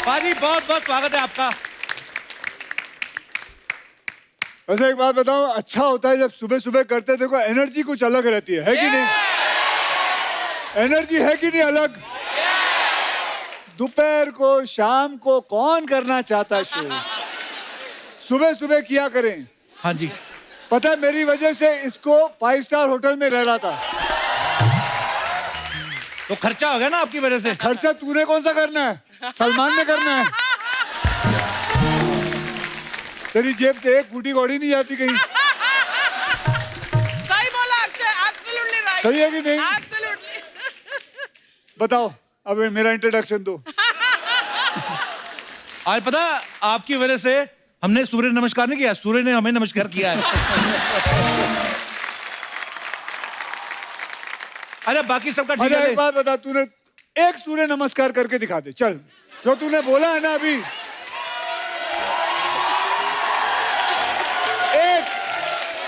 पाजी बहुत बहुत स्वागत है आपका। वैसे एक बात बताऊं, अच्छा होता है जब सुबह सुबह करते देखो एनर्जी कुछ अलग रहती है कि नहीं? एनर्जी है कि नहीं अलग? दोपहर को शाम को कौन करना चाहता शो? सुबह सुबह किया करें। हाँ जी। पता है मेरी वजह से इसको 5 स्टार होटल में रह रहा था। तो खर्चा हो गया ना आपकी वजह से। खर्चा तूने कौन सा करना है? सलमान ने करना है। तेरी जेब से एक फूटी कौड़ी नहीं जाती कहीं। सही बोला अक्षय, एब्सोल्युटली राइट। सही है कि नहीं? एब्सोल्युटली। बताओ अब मेरा इंट्रोडक्शन दो। आज पता आपकी वजह से हमने सूर्य नमस्कार नहीं किया, सूर्य ने हमें नमस्कार किया है। अरे बाकी सबका ठीक है। एक बात बता, तूने एक सूर्य नमस्कार करके दिखा दे चल, जो तूने बोला है ना अभी।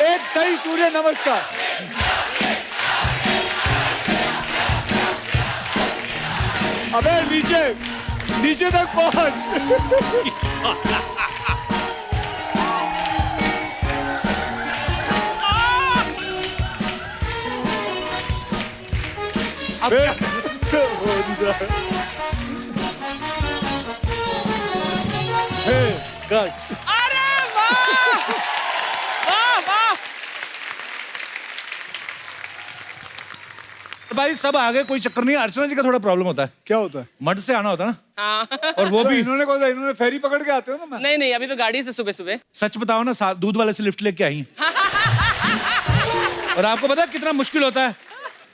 एक सही सूर्य नमस्कार। अबे नीचे नीचे तक पहुंच। अरे वाह वाह वाह। भाई सब आ गए, कोई चक्कर नहीं है। अर्चना जी का थोड़ा प्रॉब्लम होता है। क्या होता है? मड से आना होता है ना। हाँ। और वो भी इन्होंने कौन सा, इन्होंने फेरी पकड़ के आते हो ना? मैं नहीं नहीं, अभी तो गाड़ी से सुबह सुबह। सच बताओ ना, दूध वाले से लिफ्ट लेके आई। और आपको पता है कितना मुश्किल होता है?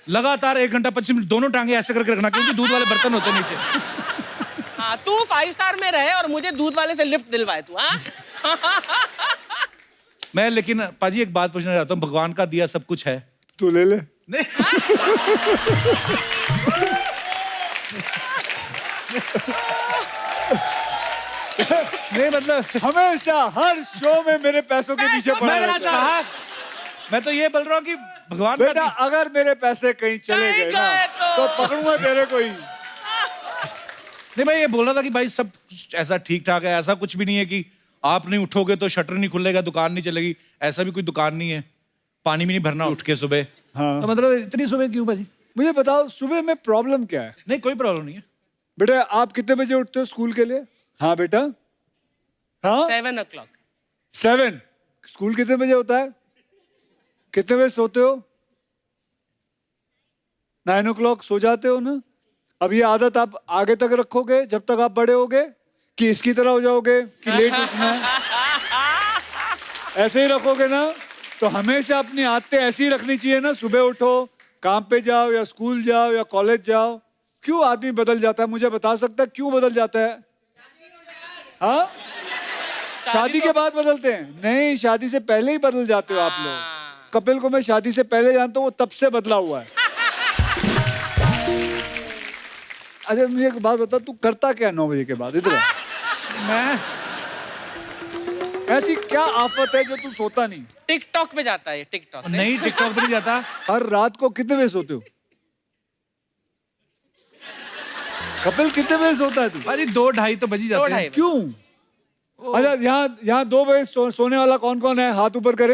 लगातार 1 घंटा 25 मिनट दोनों टांगे ऐसे करके रखना, क्योंकि दूध वाले बर्तन होते हैं नीचे। हाँ, तू 5 स्टार में रहे और मुझे दूध वाले से लिफ्ट दिलवाए तू। हाँ। मैं लेकिन पाजी एक बात पूछना चाहता हूँ, भगवान का दिया सब कुछ है। तू ले ले। नहीं। नहीं मतलब हमेशा हर शो में मेरे पैसों के पीछे पड़ा मैंने रहता है। कहा, मैं तो ये बोल रहा हूँ कि भगवान का बेटा अगर मेरे पैसे कहीं चले कहीं गए ना गए तो पकड़ूंगा तेरे को ही। नहीं, मैं ये बोल रहा था कि भाई सब ऐसा ठीक ठाक है, ऐसा कुछ भी नहीं है कि आप नहीं उठोगे तो शटर नहीं खुलेगा, दुकान नहीं चलेगी। ऐसा भी कोई दुकान नहीं है, पानी भी नहीं भरना उठ के सुबह। हाँ। तो मतलब इतनी सुबह क्यों भाजी? मुझे बताओ सुबह में प्रॉब्लम क्या है? नहीं कोई प्रॉब्लम नहीं है। बेटा आप कितने बजे उठते हो स्कूल के लिए? हाँ बेटा। हाँ 7 o'clock। 7। स्कूल कितने बजे होता है? कितने बजे सोते हो? 9 o'clock सो जाते हो ना? अब ये आदत आप आगे तक रखोगे जब तक आप बड़े होगे, कि इसकी तरह हो जाओगे कि लेट उठना है? ऐसे ही रखोगे ना तो हमेशा अपनी आदतें ऐसी ही रखनी चाहिए ना। सुबह उठो, काम पे जाओ या स्कूल जाओ या कॉलेज जाओ। क्यों आदमी बदल जाता है? मुझे बता सकता है क्यों बदल जाता है? हाँ, शादी के बाद बदलते हैं? नहीं, शादी से पहले ही बदल जाते हो आप लोग। कपिल को मैं शादी से पहले जानता हूँ, वो तब से बदला हुआ है। अच्छा मुझे एक बात बता, तू करता क्या 9 बजे के बाद इधर? मैं ऐसी क्या आफत है जो तू सोता नहीं? टिकटॉक पे जाता है, टिकटॉक। नहीं टिकटॉक पे नहीं जाता। हर रात को कितने बजे सोते हो? कपिल कितने बजे सोता है तू? भाजी 2-2:30 तो बज ही जाते हैं। 2-2:30 क्यों? अच्छा यहाँ 2 बजे सोने वाला कौन कौन है? हाथ ऊपर करे।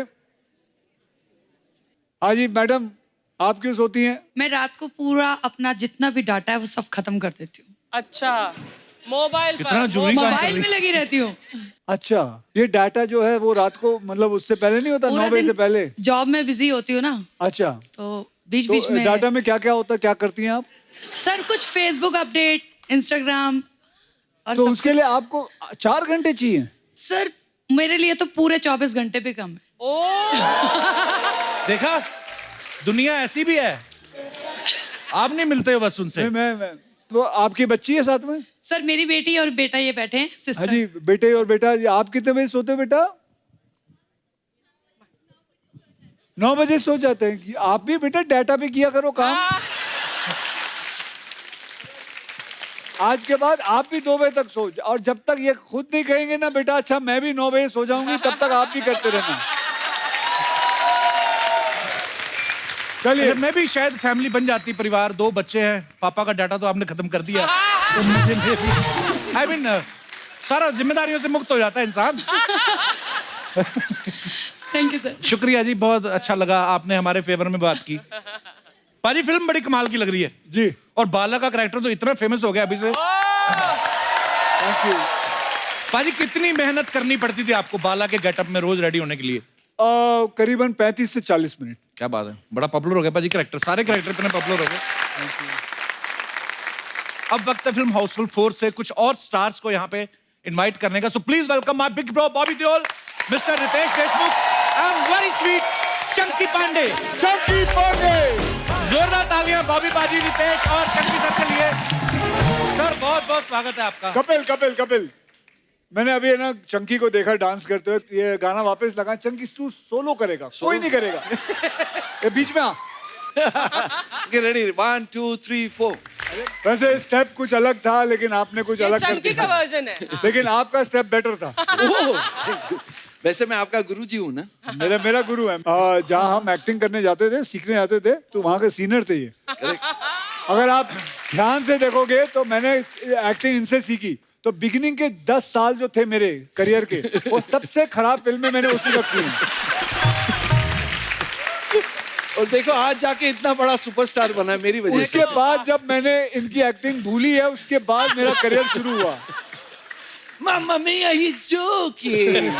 हाँ जी मैडम, आप क्यों सोती हैं? मैं रात को पूरा अपना जितना भी डाटा है वो सब खत्म कर देती हूँ। अच्छा, मोबाइल कितना पर जरूरी काम कर मोबाइल रही। में लगी रहती हूँ। अच्छा, ये डाटा जो है वो रात को मतलब उससे पहले नहीं होता? 9 बजे से पहले? जॉब में बिजी होती हूँ ना, अच्छा, तो बीच तो बीच में डाटा में क्या क्या होता है, क्या करती हैं आप? सर कुछ फेसबुक अपडेट, इंस्टाग्राम और तो सब उसके कुछ। लिए आपको 4 घंटे चाहिए? सर मेरे लिए तो पूरे 24 घंटे भी कम है। ओ, देखा, दुनिया ऐसी भी है। आप नहीं मिलते हो बस उनसे। मैं तो आपकी बच्ची है साथ में? सर मेरी बेटी और बेटा ये बैठे हैं, हाँ सिस्टर। जी, बेटे और बेटा। आप कितने बजे सोते हो बेटा? 9 बजे सो जाते हैं। कि आप भी बेटा डाटा पे किया करो काम। आज के बाद आप भी 2 बजे तक सो, और जब तक ये खुद नहीं कहेंगे ना बेटा अच्छा मैं भी 9 बजे सो जाऊंगी, तब तक आप भी करते रहना। चलिए, मैं भी शायद फैमिली बन जाती, परिवार, 2 बच्चे हैं, पापा का डाटा तो आपने खत्म कर दिया। तो मुझे आई मीन सारा जिम्मेदारियों से मुक्त हो जाता है इंसान। Thank you sir. शुक्रिया जी, बहुत अच्छा लगा, आपने हमारे फेवर में बात की। पाजी फिल्म बड़ी कमाल की लग रही है जी, और बाला का कैरेक्टर तो इतना फेमस हो गया अभी से। Thank you. पाजी कितनी मेहनत करनी पड़ती थी आपको बाला के गेटअप में रोज रेडी होने के लिए? करीबन 35 से 40 मिनट। क्या बात है, बड़ा पॉपुलर हो गया पाजी कैरेक्टर, सारे कैरेक्टर इतने पॉपुलर हो गए। अब वक्त है फिल्म हाउसफुल 4 से कुछ और स्टार्स को यहाँ पे इनवाइट करने का। So please welcome my big bro Bobby Deol, mister Riteish Deshmukh and very sweet Chunky Panday. Chunky Panday, जोरदार तालियां बॉबी पाजी, रितेश और चंकी सर के लिए। सर बहुत बहुत स्वागत है आपका। कपिल, मैंने अभी है ना चंकी को देखा डांस करते हुए। ये गाना वापस लगा, चंकी तू सोलो करेगा, कोई नहीं करेगा। ये बीच में आ। Get ready. 1, 2, 3, 4. वैसे स्टेप कुछ अलग था, लेकिन आपने कुछ ये अलग कर चंकी का दिया। वर्जन है। हाँ। लेकिन आपका स्टेप बेटर था। वैसे मैं आपका गुरुजी हूँ ना। मेरा गुरु है। जहाँ हम एक्टिंग करने जाते थे, सीखने जाते थे, तो वहाँ के सीनियर थे ये। अगर आप ध्यान से देखोगे तो मैंने एक्टिंग इनसे सीखी। तो बिगिनिंग के 10 साल जो थे मेरे करियर के, वो सबसे खराब फिल्में मैंने उसी वक्त की हैं। और देखो आज जाके इतना बड़ा सुपरस्टार बना है मेरी वजह उसके से। बाद जब मैंने इनकी एक्टिंग भूली है, उसके बाद मेरा करियर शुरू हुआ। Mamma mia, he's joking.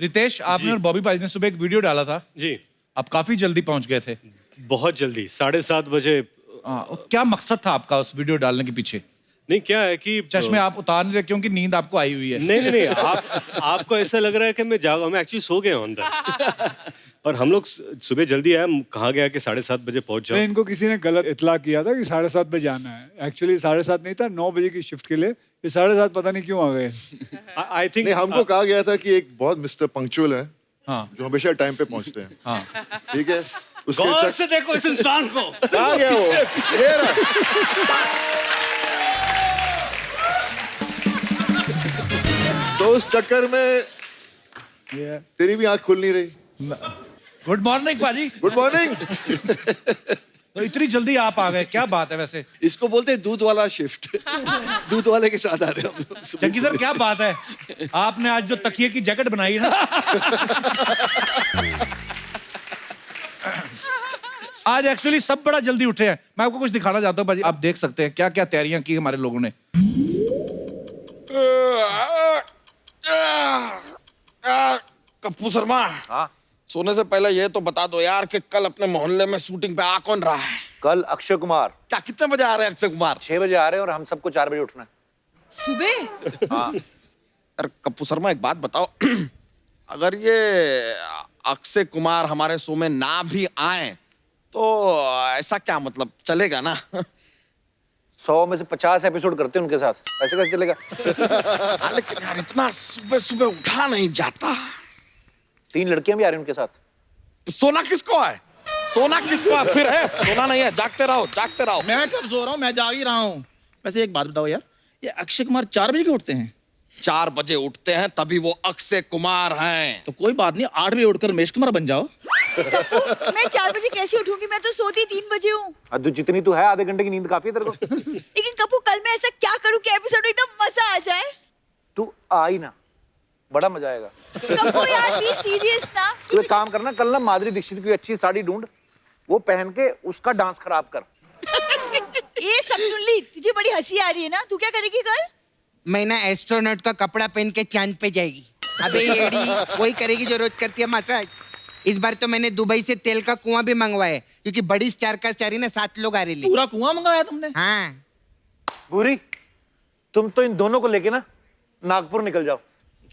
Ritesh, आपने और बॉबी पाजी ने सुबह एक वीडियो डाला था, जी, आप काफी जल्दी पहुंच गए थे। बहुत जल्दी 7:30 बजे। क्या मकसद था आपका उस वीडियो डालने के पीछे? नहीं, क्या है कि चश्मे आप उतार नहीं रहे क्योंकि नींद आपको आई हुई है। नहीं, आपको ऐसा लग रहा है कि मैं एक्चुअली सो गया हूं अंदर। और हम लोग सुबह जल्दी आए, कहा गया कि 7:30 बजे पहुंच नहीं, जाओ। इनको किसी ने गलत इतला किया था कि 7:30 बजे जाना है। एक्चुअली 7:30 नहीं था, 9 बजे की शिफ्ट के लिए। ये 7:30 पता नहीं क्यों आ गए। आई थिंक नहीं, हमको कहा गया था कि एक बहुत मिस्टर पंक्चुअल है हाँ जो हमेशा टाइम पे पहुंचते हैं। हाँ। ठीक है, उसके गौर चक- से देखो इस इंसान को। कहाँ गया वो? ये रहा। तो उस चक्कर में तेरी भी आंख खुल नहीं रही। गुड मॉर्निंग पाजी। Good morning. तो इतनी जल्दी आप आ गए, क्या बात है? वैसे इसको बोलते हैं दूध वाला शिफ्ट। दूध वाले के साथ आ रहे हैं हम लोग। चंकी सर, क्या बात है, आपने आज जो तकिए की जैकेट बनाई है ना, आज एक्चुअली सब बड़ा जल्दी उठे हैं। मैं आपको कुछ दिखाना चाहता हूँ पाजी, आप देख सकते हैं क्या क्या तैयारियां की हमारे लोगों ने। कप्पू शर्मा, सोने से पहले ये तो बता दो यार कि कल अपने मोहल्ले में शूटिंग पे आ कौन रहा है? कल अक्षय कुमार क्या कितने बजे आ रहे हैं अक्षय कुमार? 6 बजे आ रहे हैं और हम सबको 4 बजे उठना है। सुबह? अरे कप्पू शर्मा, एक बात बताओ। अगर ये अक्षय कुमार हमारे शो में ना भी आए तो ऐसा क्या मतलब, चलेगा ना? 100 में से 50 एपिसोड करते हैं उनके साथ, ऐसे कैसे चलेगा? हाँ, लेकिन यार इतना सुबह सुबह उठा नहीं जाता। 3 लड़कियां भी आ रही हैं उनके साथ। तो सोना किसको है? सोना किसको है? फिर है सोना नहीं है, जागते रहो जागते रहो। मैं कब सो रहा हूँ, मैं जाग ही रहा हूँ। वैसे एक बात बताओ यार, ये अक्षय कुमार 4 बजे क्यों उठते हैं? 4 बजे उठते हैं तभी वो अक्षय कुमार हैं। तो कोई बात नहीं, 8 बजे उठकर रमेश कुमार बन जाओ। मैं 4 बजे कैसे उठूंगी? मैं तो सोती 3 बजे हूँ। तू जितनी तू है, आधे घंटे की नींद काफी है तेरे को। लेकिन कपूर, कल मैं ऐसा क्या करूँ कि एपिसोड एकदम मजा आ जाए? तू आ ही ना, बड़ा मजा आएगा। कपूर यार, बी सीरियस ना। तू एक काम करना, कल ना माधुरी दीक्षित की अच्छी साड़ी ढूंढ, वो पहन के उसका डांस खराब कर। ये सब सुन ली, तुझे बड़ी हंसी आ रही है ना? तू क्या करेगी कल? मैं ना एस्ट्रोनॉट का कपड़ा पहन के चांद पे जाएगी। अबे येड़ी, वही करेगी जो रोज करती है मसाज। इस बार तो मैंने दुबई से तेल का कुआं भी मंगवाया है, क्योंकि बड़ी स्टार का स्टारी ना 7 लोग आ रहे हैं। पूरा कुआं मंगाया तुमने? हाँ। बुरी, तुम तो इन दोनों को लेके ना नागपुर निकल जाओ।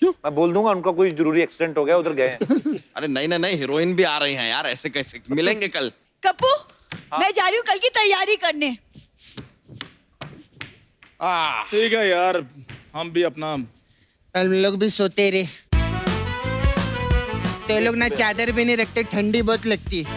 क्यों? मैं बोल दूंगा उनका कोई जरूरी एक्सीडेंट हो गया, उधर गए हैं। अरे नहीं, हीरोइन भी आ रही हैं यार, ऐसे कैसे मिलेंगे कल? कपूर, मैं जा रही हूँ कल की तैयारी करने। ठीक है यार, हम भी अपना। हम लोग भी सोते रहे। तो ये लोग ना चादर भी नहीं रखते, ठंडी बहुत लगती है।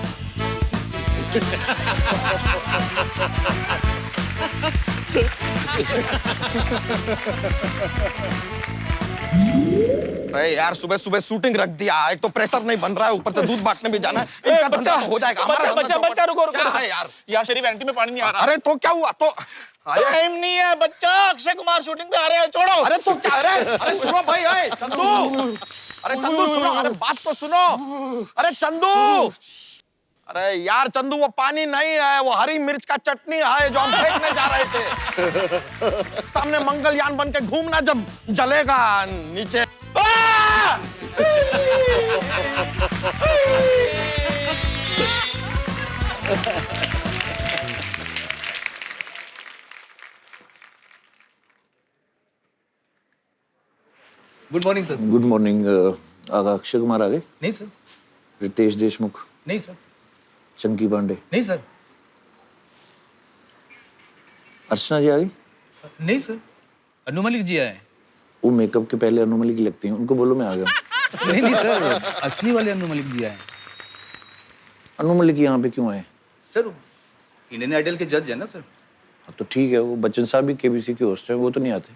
अरे यार सुबह सुबह शूटिंग रख दिया, एक तो प्रेशर नहीं बन रहा है, ऊपर से दूध बांटने भी जाना है। इनका धंधा तो हो जाएगा। हमारा धंधा बच्चा तो बच्चा रुको रुको क्या है यार? यहाँ शरीफ एंटी में पानी नहीं आ रहा। अरे तो क्या हुआ? तो टाइम नहीं है बच्चा, अक्षय कुमार शूटिंग पे आ रहे हैं, छोड़ो। अरे तो क्या? अरे सुनो भाई, अरे चंदू, अरे चंदू सुनो, अरे बात तो सुनो। अरे चंदू, अरे यार चंदू वो पानी नहीं है, वो हरी मिर्च का चटनी है जो हम फेंकने जा रहे थे। सामने मंगलयान बन के घूमना जब जलेगा नीचे। Good morning sir. Good morning. Akshay Kumar आ गए? नहीं सर। रितेश देशमुख? नहीं सर। चंकी पांडे? नहीं सर। अर्चना जी आ गई? नहीं सर। अनु मलिक जी आए। वो मेकअप के पहले अनु मलिक लगती हैं, उनको बोलो मैं आ गया। नहीं नहीं सर, असली वाले अनु मलिक जी आए। अनु मलिक यहाँ पे क्यों आए? सर इंडियन आइडल के जज है ना सर। हाँ, तो ठीक है, वो बच्चन साहब भी केबीसी के होस्ट हैं, वो तो नहीं आते।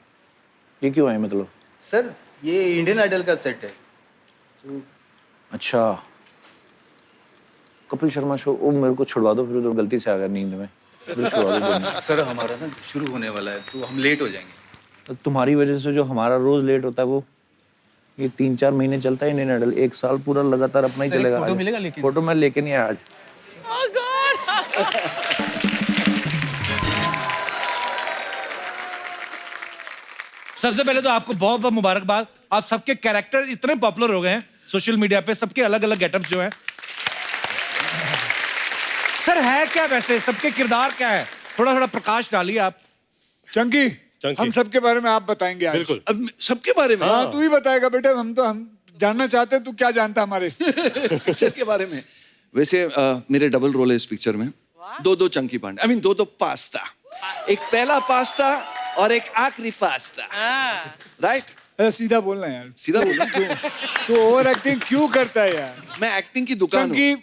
ये क्यों आए मतलब? सर ये इंडियन आइडल का सेट है। अच्छा, कपिल शर्मा शो, वो मेरे को छुड़वा दो, फिर तो गलती से आ गया नींद में, फिर छुड़वा दो नहीं। सर हमारा ना शुरू होने वाला है तो हम लेट हो जाएंगे। तो तुम्हारी वजह से जो हमारा रोज लेट होता है वो ये 3-4 महीने चलता है इंडियन आइडल, 1 साल पूरा लगातार अपना ही सर, एक चलेगा। फोटो मिलेगा लेकिन? फोटो मैं लेके नहीं आया आज। Oh God! सबसे पहले तो आपको बहुत बहुत मुबारकबाद, आप सबके कैरेक्टर इतने पॉपुलर हो गए हैं सोशल मीडिया पे, सबके अलग अलग गेटअप्स जो हैं। सर है क्या वैसे, सबके किरदार क्या है? थोड़ा थोड़ा प्रकाश डालिए आप। चंकी, हम सबके बारे में आप बताएंगे आज। बिल्कुल। अब सबके बारे में? हाँ तू ही बताएगा बेटे, हम जानना चाहते हैं तू क्या जानता है हमारे पिक्चर के बारे में। वैसे मेरे डबल रोल है इस पिक्चर में। दो चंकी पांडे, आई मीन दो पास्ता, एक पहला पास्ता और एक आखिरी पास्ता। राइट? सीधा बोलना यार, सीधा बोलना। तू ओवर एक्टिंग क्यों करता है यार? मैं एक्टिंग की दुकान Chunky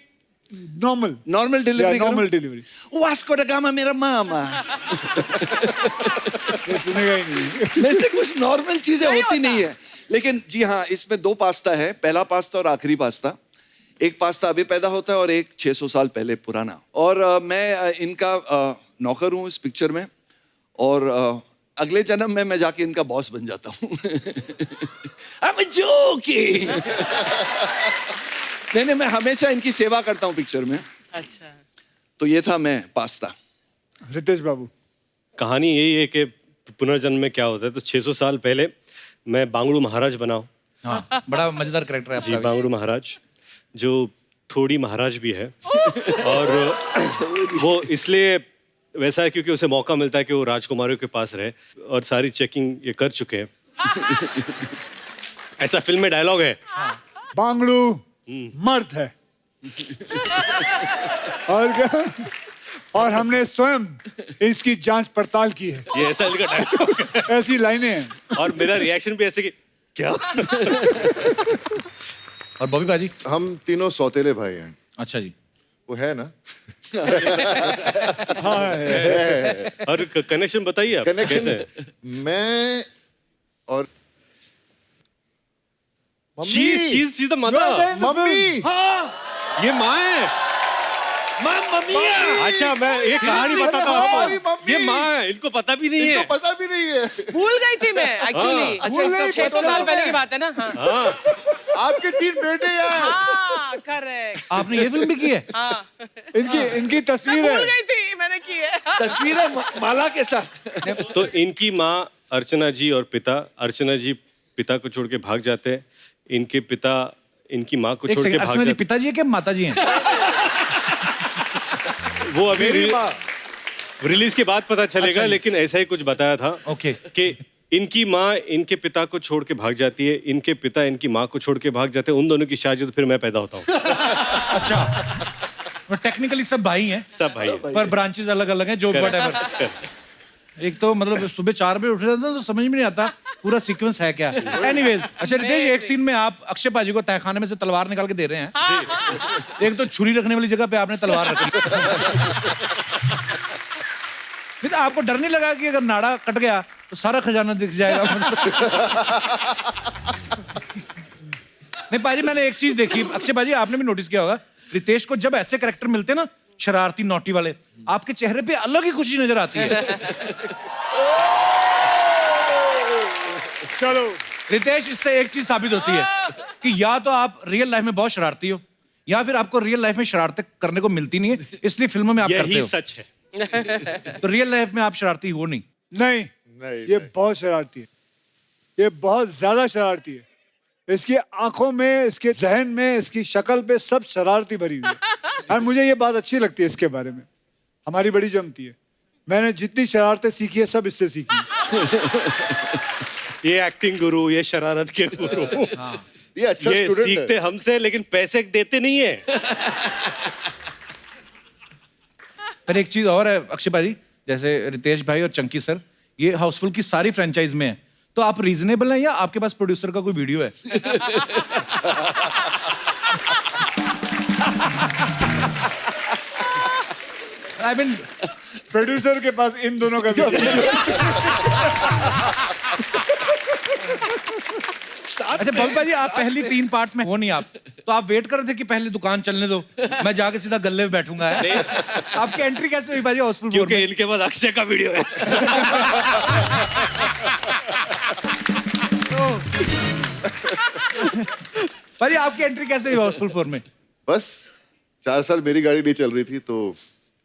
normal delivery. Normal delivery. Vasco दा गामा मेरा मामा। सुनेगा ही नहीं। वैसे कुछ नॉर्मल चीजें होती नहीं है, लेकिन जी हाँ इसमें 2 पास्ता है, पहला पास्ता और आखिरी पास्ता। एक पास्ता अभी पैदा होता है और एक 600 साल पहले पुराना। और मैं इनका नौकर हूँ इस पिक्चर में, और अगले जन्म में मैं जाके इनका बॉस बन जाता हूँ। I'm joking। नहीं, मैं हमेशा इनकी सेवा करता हूँ पिक्चर में। अच्छा, तो ये था मैं पास्ता। रितेश बाबू, कहानी यही है कि पुनर्जन्म में क्या होता है। तो 600 साल पहले मैं बांगड़ू महाराज बना हूं। हाँ, बड़ा मजेदार कैरेक्टर है जी, आपका। बांगड़ू महाराज, जो थोड़ी महाराज भी है। और वो इसलिए वैसा है क्योंकि उसे मौका मिलता है कि वो राजकुमारियों के पास रहे, और सारी चेकिंग ये कर चुके हैं। ऐसा फिल्म में डायलॉग है। बांगड़ू मर्द है और क्या? और हमने स्वयं इसकी जांच पड़ताल की है। ये ऐसा इनका डायलॉग है। ऐसी लाइनें हैं। और मेरा रिएक्शन भी ऐसे कि क्या। और बॉबी बाजी? हम तीनों सौतेले भाई हैं। अच्छा जी। वो है ना? हाँ है। और कनेक्शन बताइए आप। कनेक्शन कैसे है? मैं और She's the mother। मम्मी। ये माँ है। मम्मी। अच्छा, मैं एक कहानी बताता हूँ हमारी आपको। मम्मी। ये माँ है, इनको पता भी नहीं है। इनको पता भी नहीं है। भूल गई थी मैं एक्चुअली। अच्छा, 600 साल पहले की बात है ना। हाँ, हाँ, आपके 3 बेटे हैं। हाँ करेक्ट। आपने ये फिल्म भी की है? हाँ, इनकी तस्वीर भूल है। गई थी, मैंने की है। तस्वीर है माला के साथ। तो इनकी माँ अर्चना जी और पिता, अर्चना जी पिता को छोड़ के भाग जाते हैं, इनके पिता इनकी माँ को एक छोड़ के सेकंड, भाग अर्चना जी जाते पिताजी है कि माताजी हैं? वो अभी मेरी माँ। रिलीज के बाद पता चलेगा। अच्छा जी। लेकिन ऐसा ही कुछ बताया था। ओके। कि इनकी माँ इनके पिता को छोड़ के भाग जाती है, इनके पिता इनकी माँ को छोड़ के भाग जाते हैं, उन दोनों की शादी, तो फिर मैं पैदा होता हूँ। अच्छा, टेक्निकली सब भाई हैं, सब भाई हैं। पर ब्रांचेस अलग अलग हैं, जो व्हाटएवर। एक तो मतलब सुबह 4 बजे उठ रहे थे तो समझ में नहीं आता पूरा सीक्वेंस है क्या। एनीवेज, अच्छा रितेश, एक सीन में आप अक्षय पाजी को तहखाने में से तलवार निकाल के दे रहे हैं। एक तो छुरी रखने वाली जगह पे आपने तलवार रखी। नहीं तो आपको डर नहीं लगा कि अगर नाड़ा कट गया तो सारा खजाना दिख जाएगा। नहीं पाजी, मैंने एक चीज देखी, अक्षय पाजी आपने भी नोटिस किया होगा, रितेश को जब ऐसे कैरेक्टर मिलते हैं ना, शरारती नोटी वाले, आपके चेहरे पे अलग ही खुशी नजर आती है। चलो रितेश, इससे एक चीज साबित होती है कि या तो आप रियल लाइफ में बहुत शरारती हो, या फिर आपको रियल लाइफ में शरारतें करने को मिलती नहीं है, इसलिए फिल्मों में आप करते यही हो। सच है। तो रियल लाइफ में आप शरारती हो नहीं। नहीं, ये बहुत शरारती है, ये बहुत ज्यादा शरारती है। इसकी आंखों में, इसके जहन में, इसकी शक्ल पे सब शरारती भरी हुई है। और मुझे ये बात अच्छी लगती है इसके बारे में, हमारी बड़ी जमती है। मैंने जितनी शरारतें सीखी है सब इससे सीखी है। ये एक्टिंग गुरु, ये शरारत के गुरु, ये अच्छा ये स्टूडेंट है। सीखते हमसे लेकिन पैसे देते नहीं है। पर एक चीज और है अक्षय भाई, जैसे रितेश भाई और चंकी सर, ये हाउसफुल की सारी फ्रेंचाइज में है, तो आप रीजनेबल हैं या आपके पास प्रोड्यूसर का कोई वीडियो है? आई मीन प्रोड्यूसर के पास इन दोनों का अच्छा बॉबी भाई, आप पहली 3 पार्ट्स में हो नहीं आप, तो आप वेट कर रहे थे कि पहले दुकान चलने दो, मैं जाके सीधा गल्ले में बैठूंगा। आपकी एंट्री कैसे हुई भाई हाउसफुल? क्योंकि इनके पास अक्षय का वीडियो है। भाई आपकी एंट्री कैसे हुई हाउसफुल 4 में? बस 4 साल मेरी गाड़ी नहीं चल रही थी, तो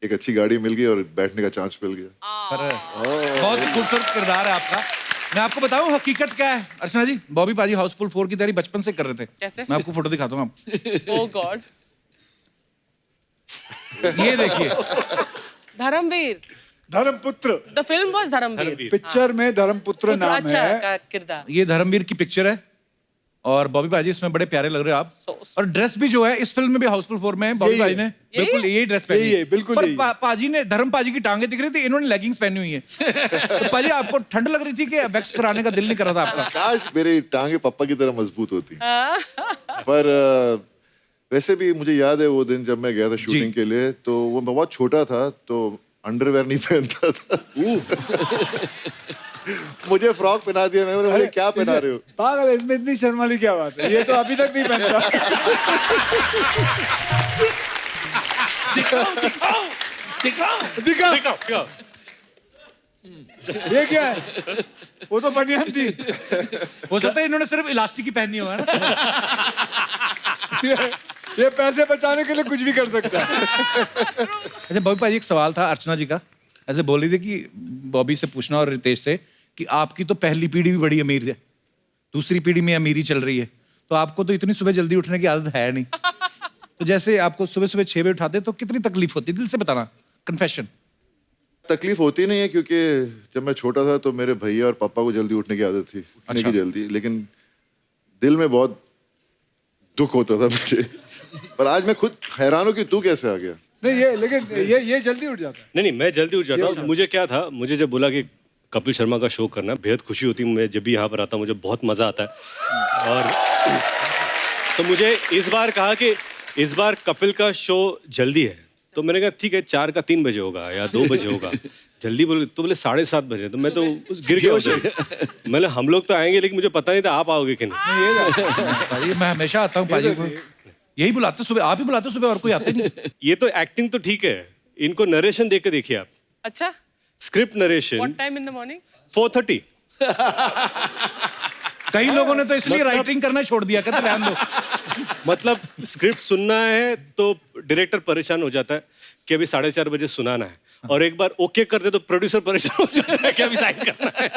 एक अच्छी गाड़ी मिल गई और बैठने का चांस मिल गया। बहुत ही खूबसूरत किरदार है आपका। मैं आपको बताऊं हकीकत क्या है अर्चना जी, बॉबी पाजी हाउसफुल 4 की तैयारी बचपन से कर रहे थे। कैसे? मैं आपको फोटो दिखाता हूँ आप। Oh god. ये देखिए, Dharamveer. Dharamputra. The film was Dharamveer. Picture में धर्मपुत्र नाम अच्छा है। का किरदार। ये धर्मवीर की पिक्चर है और बॉबी पाजी इसमें बड़े प्यारे लग रहे हो आप। और ड्रेस भी जो है इस फिल्म में भी हाउसफुल 4 में है, बॉबी पाजी ने बिल्कुल यही ड्रेस पहनी यही है, बिल्कुल पर यही है। पाजी ने, धर्म पाजी की टांगे दिख रही थी, इन्होंने लेगिंग्स पहनी हुई है। तो पाजी आपको ठंड लग रही थी कि वैक्स कराने का दिल नहीं कर रहा था आपका? काश मेरी टांगे पापा की तरह मजबूत होती। पर वैसे भी मुझे याद है वो दिन जब मैं गया था शूटिंग के लिए, तो वो मैं बहुत छोटा था, तो अंडरवेयर नहीं पहनता था। मुझे फ्रॉक पहना दिया, मैं बोला, मुझे क्या पहना रहे हो? पागल, इसमें इतनी शर्म वाली क्या बात है? ये तो अभी तक नहीं पहनता। दिखाओ। ये क्या है? वो तो बनियान थी। हो सकता है इन्होंने सिर्फ इलास्टिक ही पहनी हो, है ना? ये पैसे बचाने के लिए कुछ भी कर सकता है। अच्छा बॉबी पाजी, एक सवाल था अर्चना जी का, ऐसे बोल रही थी कि बॉबी से पूछना और रितेश से कि आपकी तो पहली पीढ़ी भी बड़ी अमीर है, दूसरी पीढ़ी में अमीरी चल रही है, तो आपको तो इतनी सुबह जल्दी उठने की आदत है नहीं। तो जैसे आपको सुबह सुबह 6 बजे उठाते तो कितनी तकलीफ होती, दिल से बताना, कन्फेशन। तकलीफ होती नहीं है, क्योंकि जब मैं छोटा था तो मेरे भैया और पापा को जल्दी उठने की आदत थी, उठने की जल्दी, लेकिन दिल में बहुत दुख होता था मुझे। पर आज मैं खुद हैरान हूँ कि तू कैसे आ गया। नहीं ये, लेकिन ये जल्दी उठ जाता है। नहीं, मैं जल्दी उठ जाता हूँ। मुझे क्या था, मुझे जब बोला कि कपिल शर्मा का शो करना, बेहद खुशी होती है। मैं जब भी यहाँ पर आता हूँ मुझे बहुत मज़ा आता है। और तो मुझे इस बार कहा कि इस बार कपिल का शो जल्दी है, तो मैंने कहा ठीक है 4 का 3 बजे होगा या 2 बजे होगा। जल्दी बोले तो बोले 7:30 बजे, तो मैं तो गिर गया उधर। मैंने हम लोग तो आएंगे, लेकिन मुझे पता नहीं था आप आओगे कि नहीं। पाजी मैं हमेशा आता हूँ पाजी को, यही बुलाते सुबह, आप ही बुलाते सुबह, और कोई आते नहीं। ये तो एक्टिंग तो ठीक है, इनको नरेशन देख के देखिए आप। अच्छा, script narration. What time in the morning? 4:30। कई लोगों ने तो इसलिए राइटिंग करना छोड़ दिया, कहते रहने दो। मतलब स्क्रिप्ट सुनना है तो डायरेक्टर परेशान हो जाता है कि अभी 4:30 बजे सुनाना है, और एक बार ओके कर दे तो प्रोड्यूसर परेशान हो जाता है कि अभी साइन करना है।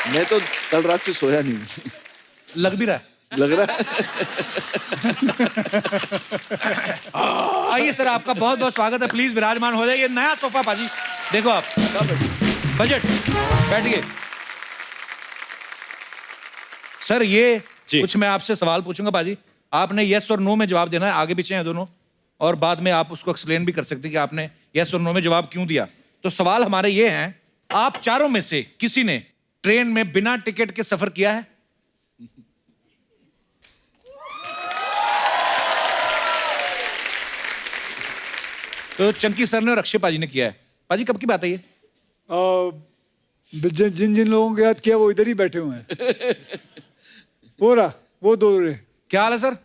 मैं तो कल रात से सोया नहीं। लग भी रहा है। लग रहा है। आइए सर, आपका बहुत बहुत स्वागत है, प्लीज विराजमान हो जाइए। नया सोफा पाजी, देखो आप, बजट, बैठिए। सर ये कुछ मैं आपसे सवाल पूछूंगा पाजी, आपने यस और नो में जवाब देना है, आगे पीछे हैं दोनों, और बाद में आप उसको एक्सप्लेन भी कर सकते हैं कि आपने यस और नो में जवाब क्यों दिया। तो सवाल हमारे ये हैं, आप चारों में से किसी ने ट्रेन में बिना टिकट के सफर किया है? तो चंकी सर ने और अक्षय पाजी ने किया है। पाजी कब की बात है ये? जिन जिन लोगों के याद किया वो इधर ही बैठे हुए हैं। वो दो रहे। क्या हाल है सर?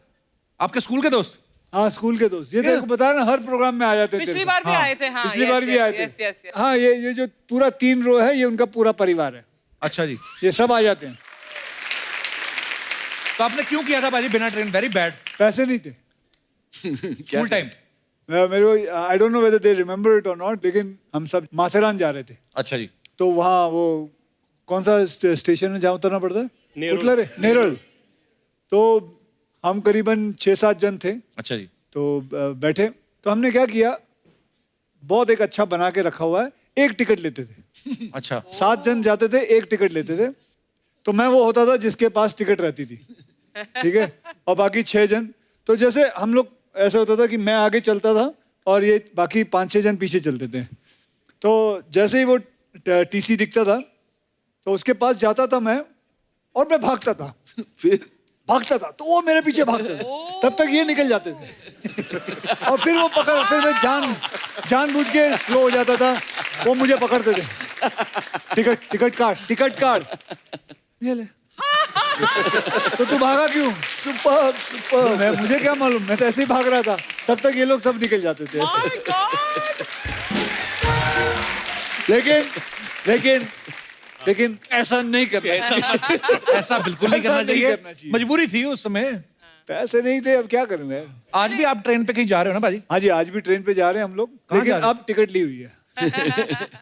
आपके स्कूल के दोस्त? हाँ, स्कूल के दोस्त। ये तेरे को बता ना, हर प्रोग्राम में आ जाते थे। पिछली बार भी आए थे। हाँ, पिछली बार भी आए थे। हाँ, ये जो पूरा 3 रो है, ये उनका पूरा परिवार है। अच्छा जी। ये सब आ जाते हैं। तो आपने क्यों किया था पाजी बिना ट्रेन? Very bad. पैसे नहीं थे। School time. मेरे को I don't know whether they remember it और नॉट, लेकिन हम सब माथेरान जा रहे थे। अच्छा जी। तो वहाँ वो कौन सा स्टेशन है जहाँ उतरना पड़ता है? नेरल। तो हम करीबन 6-7 जन थे। अच्छा जी। तो बैठे, तो हमने क्या किया, बहुत एक अच्छा बना के रखा हुआ है, एक टिकट लेते थे। अच्छा। 7 जन जाते थे, एक टिकट लेते थे। तो मैं वो होता था जिसके पास टिकट रहती थी, ठीक है, और बाकी 6 जन। तो जैसे हम लोग, ऐसा होता था कि मैं आगे चलता था और ये बाकी 5-6 जन पीछे चलते थे। तो जैसे ही वो टीसी दिखता था तो उसके पास जाता था मैं, और मैं भागता था। फिर भागता था तो वो मेरे पीछे भागते थे, तब तक ये निकल जाते थे। और फिर वो फिर मैं जानबूझ के स्लो हो जाता था, वो मुझे पकड़ते थे। टिकट कार्ड ये ले। तो तू भागा क्यों? सुपर। मुझे क्या मालूम, मैं तो ऐसे ही भाग रहा था। तब तक ये लोग सब निकल जाते थे ऐसे। लेकिन ऐसा नहीं करना चाहिए। ऐसा बिल्कुल नहीं करना चाहिए। मजबूरी थी उस समय, पैसे नहीं थे, अब क्या करेंगे। आज भी आप ट्रेन पे कहीं जा रहे हो ना बाजी? हाँ जी, आज भी ट्रेन पे जा रहे हैं हम लोग, लेकिन अब टिकट ली हुई है।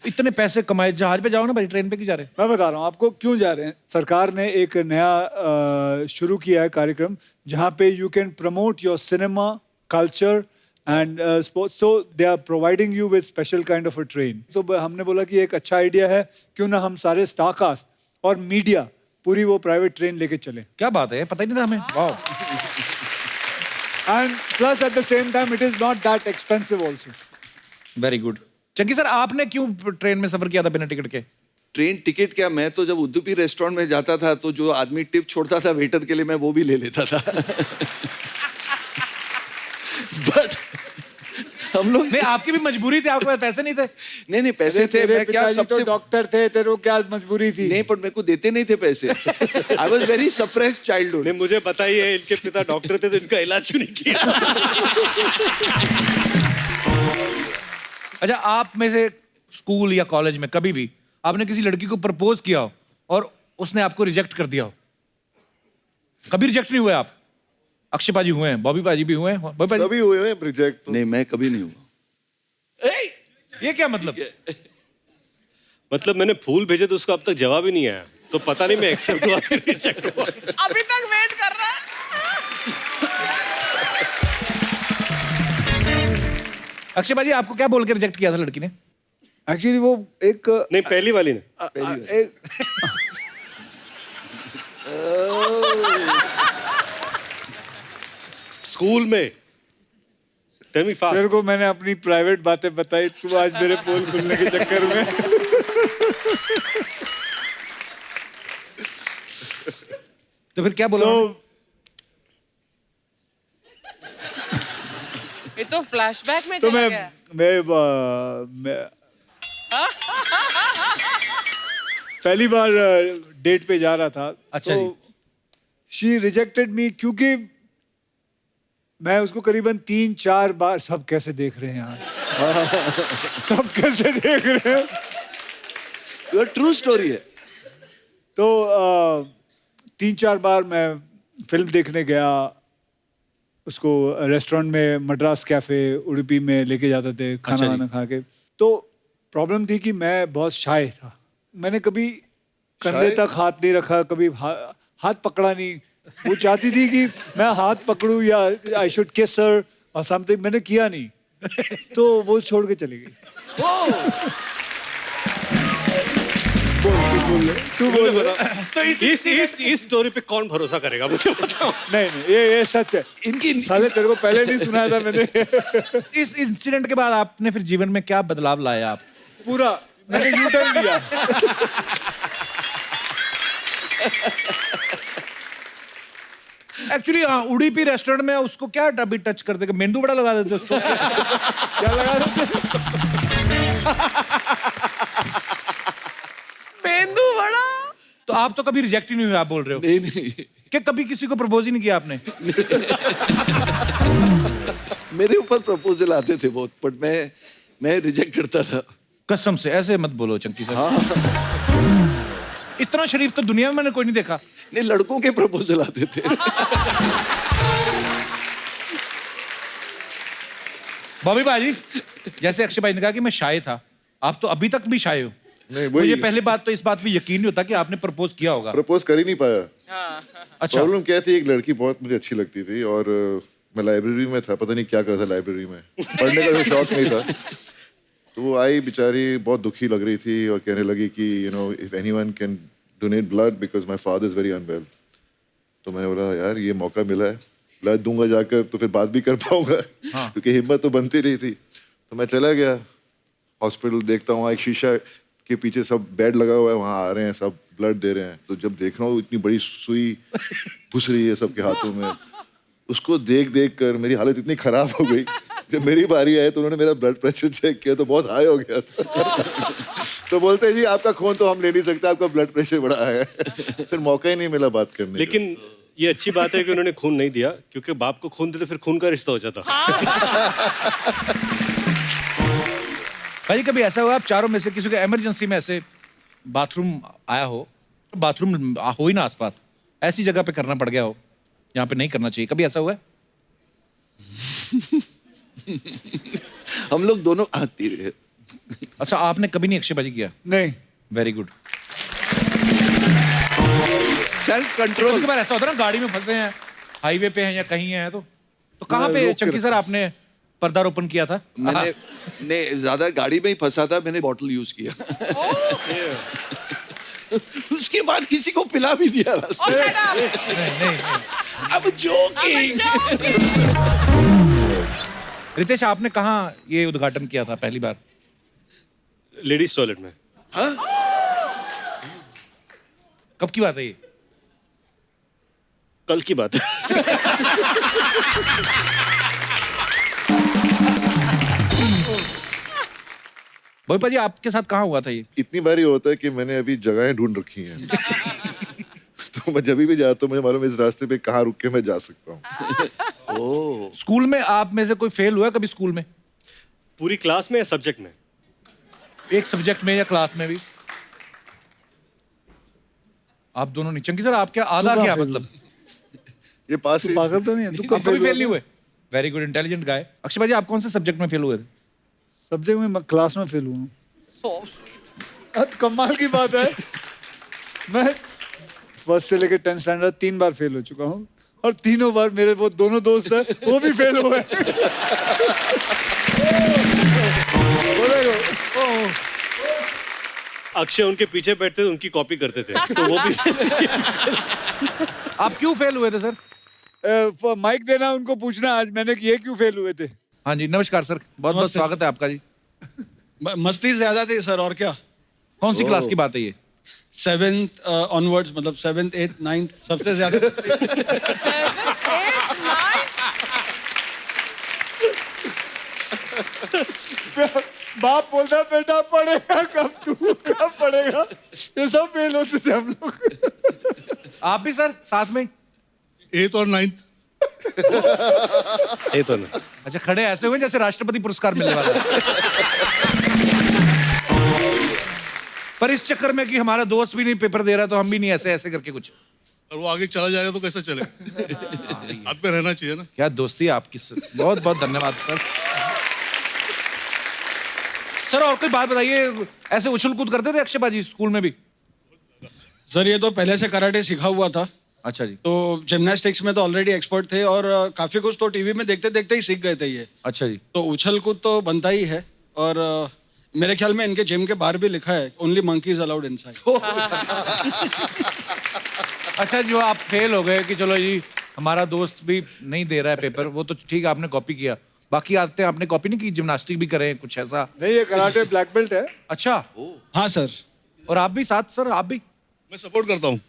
इतने पैसे कमाए, जहाज पे जाओ ना भाई, ट्रेन पे क्यों जा रहे हैं? मैं बता रहा हूँ आपको क्यों जा रहे हैं। सरकार ने एक नया शुरू किया है कार्यक्रम, जहाँ पे you can promote your cinema, culture and sports. So they are providing you with special kind of a train. तो हमने बोला कि एक अच्छा आइडिया है, क्यों ना हम सारे स्टार कास्ट और मीडिया पूरी वो प्राइवेट ट्रेन लेके चले। क्या बात है, पता ही नहीं था हमें। Wow. And plus at the same time it is not that expensive also. Very good. Chunky sir, आपने क्यों ट्रेन में सफर किया था बिना टिकट के? ट्रेन टिकट क्या, मैं तो जब उद्दूपी रेस्टोरेंट में जाता था तो जो आदमी टिप छोड़ता था वेटर के लिए, मैं वो भी ले लेता था। बट हम लोग नहीं, आपकी भी मजबूरी थी, आपके पास पैसे नहीं थे? नहीं पैसे थे। मैं क्या सबसे डॉक्टर थे, तेरे को क्या मजबूरी थी? नहीं, पर मेरे को देते नहीं थे पैसे। I was very suppressed childhood. नहीं, मुझे पता ही है इनके पिता डॉक्टर थे, तो इनका इलाज क्यों नहीं किया? अच्छा, आप में से स्कूल या कॉलेज में कभी भी आपने किसी लड़की को प्रपोज किया हो और उसने आपको रिजेक्ट कर दिया हो? कभी रिजेक्ट नहीं हुए आप? अक्षय पाजी हुए हैं, बॉबी पाजी भी हुए हैं, बॉबी पाजी सभी हुए हैं रिजेक्ट। नहीं, मैं कभी नहीं हुआ। ये क्या मतलब? मतलब मैंने फूल भेजे तो उसका अब तक जवाब ही नहीं आया, तो पता नहीं मैं एक्सेप्ट हुआ कि रिजेक्ट हुआ। अभी तक वेट कर रहा है। अक्षय पाजी, आपको क्या बोल के रिजेक्ट किया था लड़की ने? एक्चुअली वो एक नहीं, पहली वाली ने। स्कूल में। Tell me fast. तेरे को मैंने अपनी प्राइवेट बातें बताई, तू आज मेरे पोल खुलने के चक्कर में। तो फिर क्या बोला? ये तो फ्लैशबैक में तो चला गया। मैं पहली बार डेट पे जा रहा था। अच्छा तो शी रिजेक्टेड मी, क्योंकि मैं उसको करीबन 3-4 बार, सब कैसे देख रहे हैं यार। सब कैसे देख रहे हैं। ये ट्रू स्टोरी है। तो 3-4 बार मैं फिल्म देखने गया, उसको रेस्टोरेंट में, मद्रास कैफे उडुपी में लेके जाते थे खाना वाना खा के। तो प्रॉब्लम थी कि मैं बहुत शाय था, मैंने कभी कंधे तक हाथ नहीं रखा, कभी हाथ पकड़ा नहीं। वो चाहती थी कि मैं हाथ पकड़ूं या आई शुड किस हर और समथिंग, मैंने किया नहीं। तो वो छोड़ के चली गई। तू बोल। तो इस स्टोरी पे कौन भरोसा करेगा, मुझे बताओ। नहीं, ये सच है। इनकी साले तेरे को पहले नहीं सुनाया था मैंने। इस इंसिडेंट के बाद आपने फिर जीवन में क्या बदलाव लाया? आप पूरा मैंने यू टर्न लिया। एक्चुअली हाँ, उडुपी रेस्टोरेंट में उसको क्या अभी टच कर देगा, मेंदू बड़ा लगा देते उसको। क्या लगा देते? मेंदू बड़ा। तो आप तो कभी रिजेक्ट ही नहीं हुए, आप बोल रहे हो नहीं नहीं, कि कभी किसी को प्रपोज ही नहीं किया आपने? मेरे ऊपर प्रपोजल आते थे बहुत, बट मैं रिजेक्ट करता था। कसम से ऐसे मत बोलो चंकी सर। इतना शरीफ तो दुनिया में मैंने कोई नहीं देखा। नहीं, लड़कों के प्रपोजल आते थे। बॉबी भाजी, जैसे अक्षय भाई ने कहा कि मैं शाय था, आप तो अभी तक भी शाय हो। नहीं, मुझे वही पहली बात तो इस बात पे यकीन नहीं होता कि आपने प्रपोज किया होगा। प्रपोज कर ही नहीं पाया। अच्छा, प्रॉब्लम क्या थी, एक लड़की बहुत मुझे अच्छी लगती थी और मैं लाइब्रेरी में था, पता नहीं क्या कर रहा था लाइब्रेरी में, पढ़ने का कोई शौक नहीं था। तो वो आई बेचारी, बहुत दुखी लग रही थी और कहने लगी कि you know if anyone can donate blood because my father is very unwell. तो मैंने बोला यार ये मौका मिला है, ब्लड दूंगा जाकर तो फिर बात भी कर पाऊंगा, क्योंकि हिम्मत तो बनती रही थी। तो मैं चला गया हॉस्पिटल, देखता हूँ एक शीशा के पीछे सब बेड लगा हुआ है, वहाँ आ रहे हैं सब ब्लड दे रहे हैं। तो जब देख रहा हूँ इतनी बड़ी सुई घुस रही है सबके हाथों में, उसको देख देख कर मेरी हालत इतनी खराब हो गई। जब मेरी बारी आई तो उन्होंने मेरा ब्लड प्रेशर चेक किया तो बहुत हाई हो गया था। तो बोलते हैं जी आपका खून तो हम ले नहीं सकते, आपका ब्लड प्रेशर बड़ा है। फिर मौका ही नहीं मिला बात करने का। लेकिन ये अच्छी बात है कि उन्होंने खून नहीं दिया, क्योंकि बाप को खून देते फिर खून का रिश्ता हो जाता। भाई कभी ऐसा हुआ आप चारों में से किसी को इमरजेंसी में ऐसे बाथरूम आया हो, बाथरूम हो ही ना आसपास, ऐसी जगह पे करना पड़ गया हो यहाँ पे नहीं करना चाहिए, कभी ऐसा हुआ है? हम लोग दोनों आती रहे। अच्छा, आपने कभी नहीं अक्षयबाजी किया? नहीं। Very good. Self control. कभी बार ऐसा होता है ना, गाड़ी में फंसे हैं, हाईवे पे हैं या कहीं हैं, तो कहाँ पे चंकी सर आपने पर्दारोपण किया था? मैंने नहीं, ज्यादा गाड़ी में ही फंसा था, मैंने बॉटल यूज किया। उसके बाद किसी को पिला भी दिया रास्ते में। अब जोकिंग। रितेश, आपने कहाँ ये उद्घाटन किया था पहली बार? लेडीज टॉयलेट में। हाँ? कब की बात है ये? कल की बात है। भोपाल जी, आपके साथ कहाँ हुआ था ये? इतनी बार ये होता है कि मैंने अभी जगहें ढूंढ रखी हैं। तो मैं जब भी जाता हूँ मुझे मालूम है इस रास्ते पे कहाँ रुक के मैं जा सकता हूँ। ओह। स्कूल में आप में से कोई फेल हुआ कभी स्कूल में? पूरी क्लास में या सब्जेक्ट में? एक सब्जेक्ट में या क्लास में भी? आप दोनों नहीं। चंकी सर, आप क्या आधा क्या मतलब? ये पास ही पागल तो नहीं है? आप कभी फेल नहीं हुए? वेरी गुड, इंटेलिजेंट गाय। अक्षय भाई, आप कौन से सब्जेक्ट में फेल हुए थे? सब्जेक्ट में क्लास में फेल हुआ। कमाल की बात है, मैं फर्स्ट से लेकर 10th स्टैंडर्ड 3 बार फेल हो चुका हूँ और तीनों बार मेरे वो दोनों दोस्त हैं वो भी फेल हुए। अक्षय उनके पीछे बैठते थे, उनकी कॉपी करते थे, तो वो भी। आप क्यों फेल हुए थे सर? माइक देना उनको पूछना आज मैंने कि ये क्यों फेल हुए थे। हाँ जी, नमस्कार सर, बहुत बहुत स्वागत है आपका जी। मस्ती ज्यादा थी सर, और क्या। कौन सी क्लास की बात है ये? 7th ऑनवर्ड्स, मतलब 7th 8th 9th सबसे ज्यादा। बाप बोलता बेटा पढ़ेगा कब, तू कब पढ़ेगा, ये सब फेल होते थे हम लोग। आप भी सर साथ में? 8th और 9th। ये तो नहीं। अच्छा, खड़े ऐसे हुए जैसे राष्ट्रपति पुरस्कार मिलने वाला है। पर इस चक्कर में कि हमारा दोस्त भी नहीं पेपर दे रहा तो हम भी नहीं, ऐसे ऐसे करके कुछ। और वो आगे चला जाएगा तो कैसे चले? हाथ में रहना चाहिए ना। क्या दोस्ती है आपकी सर, बहुत बहुत धन्यवाद सर। सर और कोई बात बताइए, ऐसे उछल कूद करते थे अक्षय बाजी स्कूल में भी? सर ये तो पहले से कराटे सीखा हुआ था, अच्छा जी। तो जिम्नास्टिक्स में तो ऑलरेडी एक्सपर्ट थे और काफी कुछ तो टीवी में देखते देखते ही सीख गए थे ये। अच्छा जी। तो उछल कूद तो बनता ही है, और मेरे ख्याल में इनके जिम के बाहर भी लिखा है ओनली मंकीज अलाउड इनसाइड। अच्छा, जो आप फेल हो गए कि चलो जी हमारा दोस्त भी नहीं दे रहा है पेपर, वो तो ठीक है, आपने कॉपी किया, बाकी आते हैं आपने कॉपी नहीं की, जिम्नास्टिक भी करें कुछ ऐसा? नहीं, ये कराटे ब्लैक बेल्ट है। अच्छा। हाँ सर। और आप भी साथ? सर आप भी? मैं सपोर्ट करता हूँ।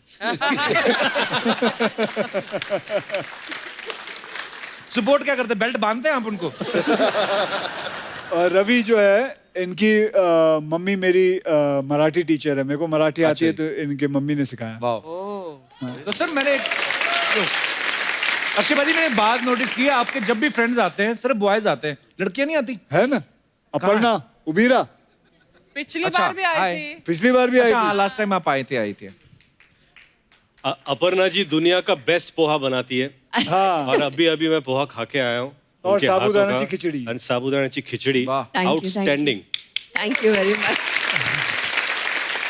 सपोर्ट क्या करते, बेल्ट बांधते हैं आप उनको? और रवि जो है इनकी मम्मी मेरी मराठी टीचर है, मेरे को मराठी आती है तो इनके मम्मी ने सिखाया। वाह। तो सर मैंने अक्षय भाजी मैंने एक बात नोटिस की है, आपके जब भी फ्रेंड्स आते हैं सिर्फ बॉयज आते हैं, लड़कियां नहीं आती? है ना, अपर्णा उबीरा पिछली बार भी आई थी। पिछली बार भी आई अच्छा थी। लास्ट टाइम आप आई थे। अपर्णा जी दुनिया का बेस्ट पोहा बनाती है। हाँ। और अभी अभी मैं पोहा खा के आया हूँ। और उनके हाथों साबूदाना का। की खिचड़ी। और साबूदाना की खिचड़ी Thank you, outstanding. Thank you very much.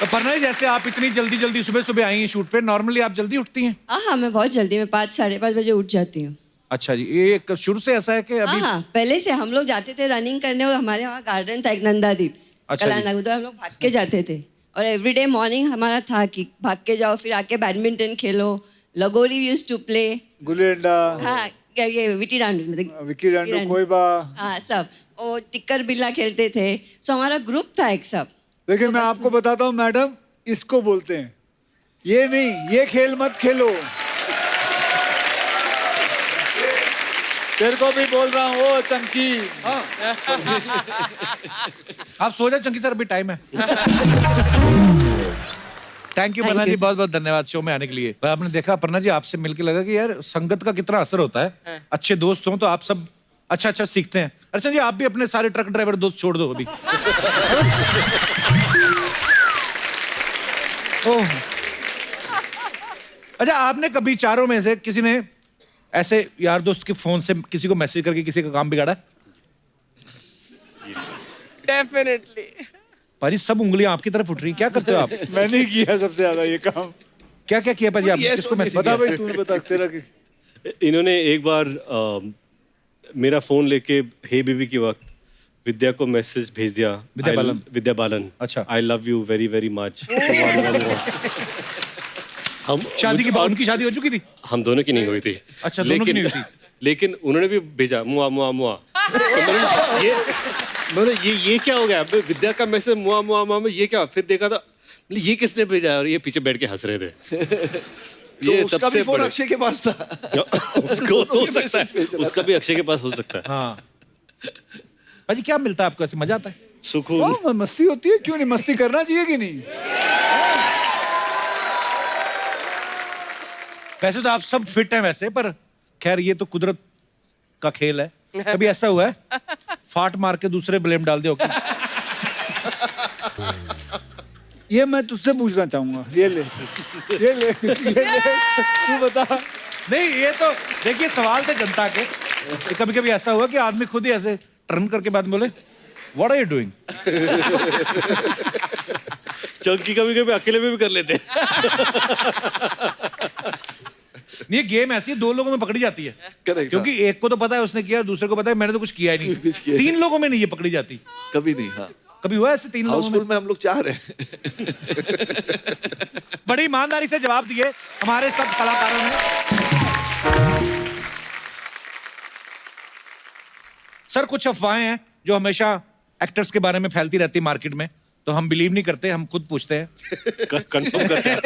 तो पर्णा जी जैसे आप इतनी जल्दी सुबह सुबह आई हैं शूट पे, नॉर्मली आप जल्दी उठती हैं? हाँ, मैं बहुत जल्दी, मैं 5 साढ़े 5 बजे उठ जाती हूँ। अच्छा जी, ये शुरू से ऐसा है कि अभी? हाँ, पहले से हम लोग जाते थे रनिंग करने, और हमारे वहाँ गार्डन था एक नंदादीप, अच्छा जी। कलानगर, तो हम लोग भाग के जाते थे। और एवरीडे मॉर्निंग हमारा था कि भाग के जाओ, फिर आके बैडमिंटन खेलो, लगोरी used to play. Gulli danda. हाँ, क्या ये विटी डांडू, विक्की डांडू, कोईबा। हाँ सब, और टिक्कर बिल्ला खेलते थे। सो हमारा ग्रुप था एक सब। देखिए मैं आपको बताता हूँ मैडम, इसको बोलते हैं, ये नहीं, ये खेल मत खेलो। तेरे को भी बोल रहा हूँ, ओ चंकी। आप सो जाए चंकी सर, अभी टाइम है। थैंक यू पर्णा जी, बहुत बहुत धन्यवाद शो में आने के लिए। आपने देखा पर्णा जी, आपसे मिलके लगा कि यार संगत का कितना असर होता है। अच्छे दोस्त हों तो आप सब अच्छा सीखते हैं। अच्छा जी, आप भी अपने सारे ट्रक ड्राइवर दोस्त छोड़ दो अभी। ओह। अच्छा, आपने कभी चारों में से किसी ने ऐसे यार दोस्त के फोन से किसी को मैसेज करके किसी का काम बिगाड़ा? डेफिनेटली। पाजी सब उंगलियां आपकी तरफ उठ रही, क्या करते हो आप? मैंने ही किया सबसे ज्यादा ये काम। क्या किया पाजी आपने? किसको मैसेज बता किया? भाई, तूने बता तेरा की। इन्होंने एक बार मेरा फोन लेके हे बेबी के वक्त विद्या को मैसेज भेज दिया। विद्या बालन। अच्छा। I love you very very much. हम शादी की उनकी शादी हो चुकी थी? हम दोनों की नहीं हुई थी। अच्छा, दोनों की नहीं हुई थी। लेकिन उन्होंने भी भेजा मुआ मुआ मुआ। तो ये क्या हो गया? विद्या का मैसेज मुआ मुआ मुआ में, ये क्या? फिर देखा था ये किसने भेजा, और ये पीछे बैठ के हंस रहे थे। तो उसका भी फोन अक्षय के पास था। उसको तो हो सकता है, उसका भी अक्षय के पास हो सकता है। हाँ भाजी, क्या मिलता है आपको ऐसे, मजा आता है? सुकून। मस्ती होती है, क्यों नहीं? मस्ती करना चाहिए कि नहीं? वैसे तो आप सब फिट हैं वैसे, पर खैर ये तो कुदरत का खेल है। कभी ऐसा हुआ है फाट मार के दूसरे ब्लेम डाल दिया? ये मैं तुझसे पूछना चाहूंगा, ये ले तू बता। नहीं, ये तो देखिए सवाल थे जनता के। कभी कभी ऐसा हुआ कि आदमी खुद ही ऐसे टर्न करके बाद बोले what are you doing? Chunky कभी कभी अकेले में भी कर लेते हैं। ये गेम ऐसी है, 2 लोगों में पकड़ी जाती है। करेक्ट। क्योंकि एक को तो पता है उसने किया, दूसरे को पता है मैंने तो कुछ किया ही नहीं। कुछ किया 3 लोगों में नहीं ये पकड़ी जाती। कभी नहीं। हाँ, कभी हुआ ऐसे 3 लोगों हाउसफुल में हम लोग 4 हैं। बड़ी ईमानदारी से जवाब दिए हमारे सब कलाकारों ने। सर, कुछ अफवाहें हैं जो हमेशा एक्टर्स के बारे में फैलती रहती मार्केट में, तो हम बिलीव नहीं करते, हम खुद पूछते हैं। कंफर्म करते हैं।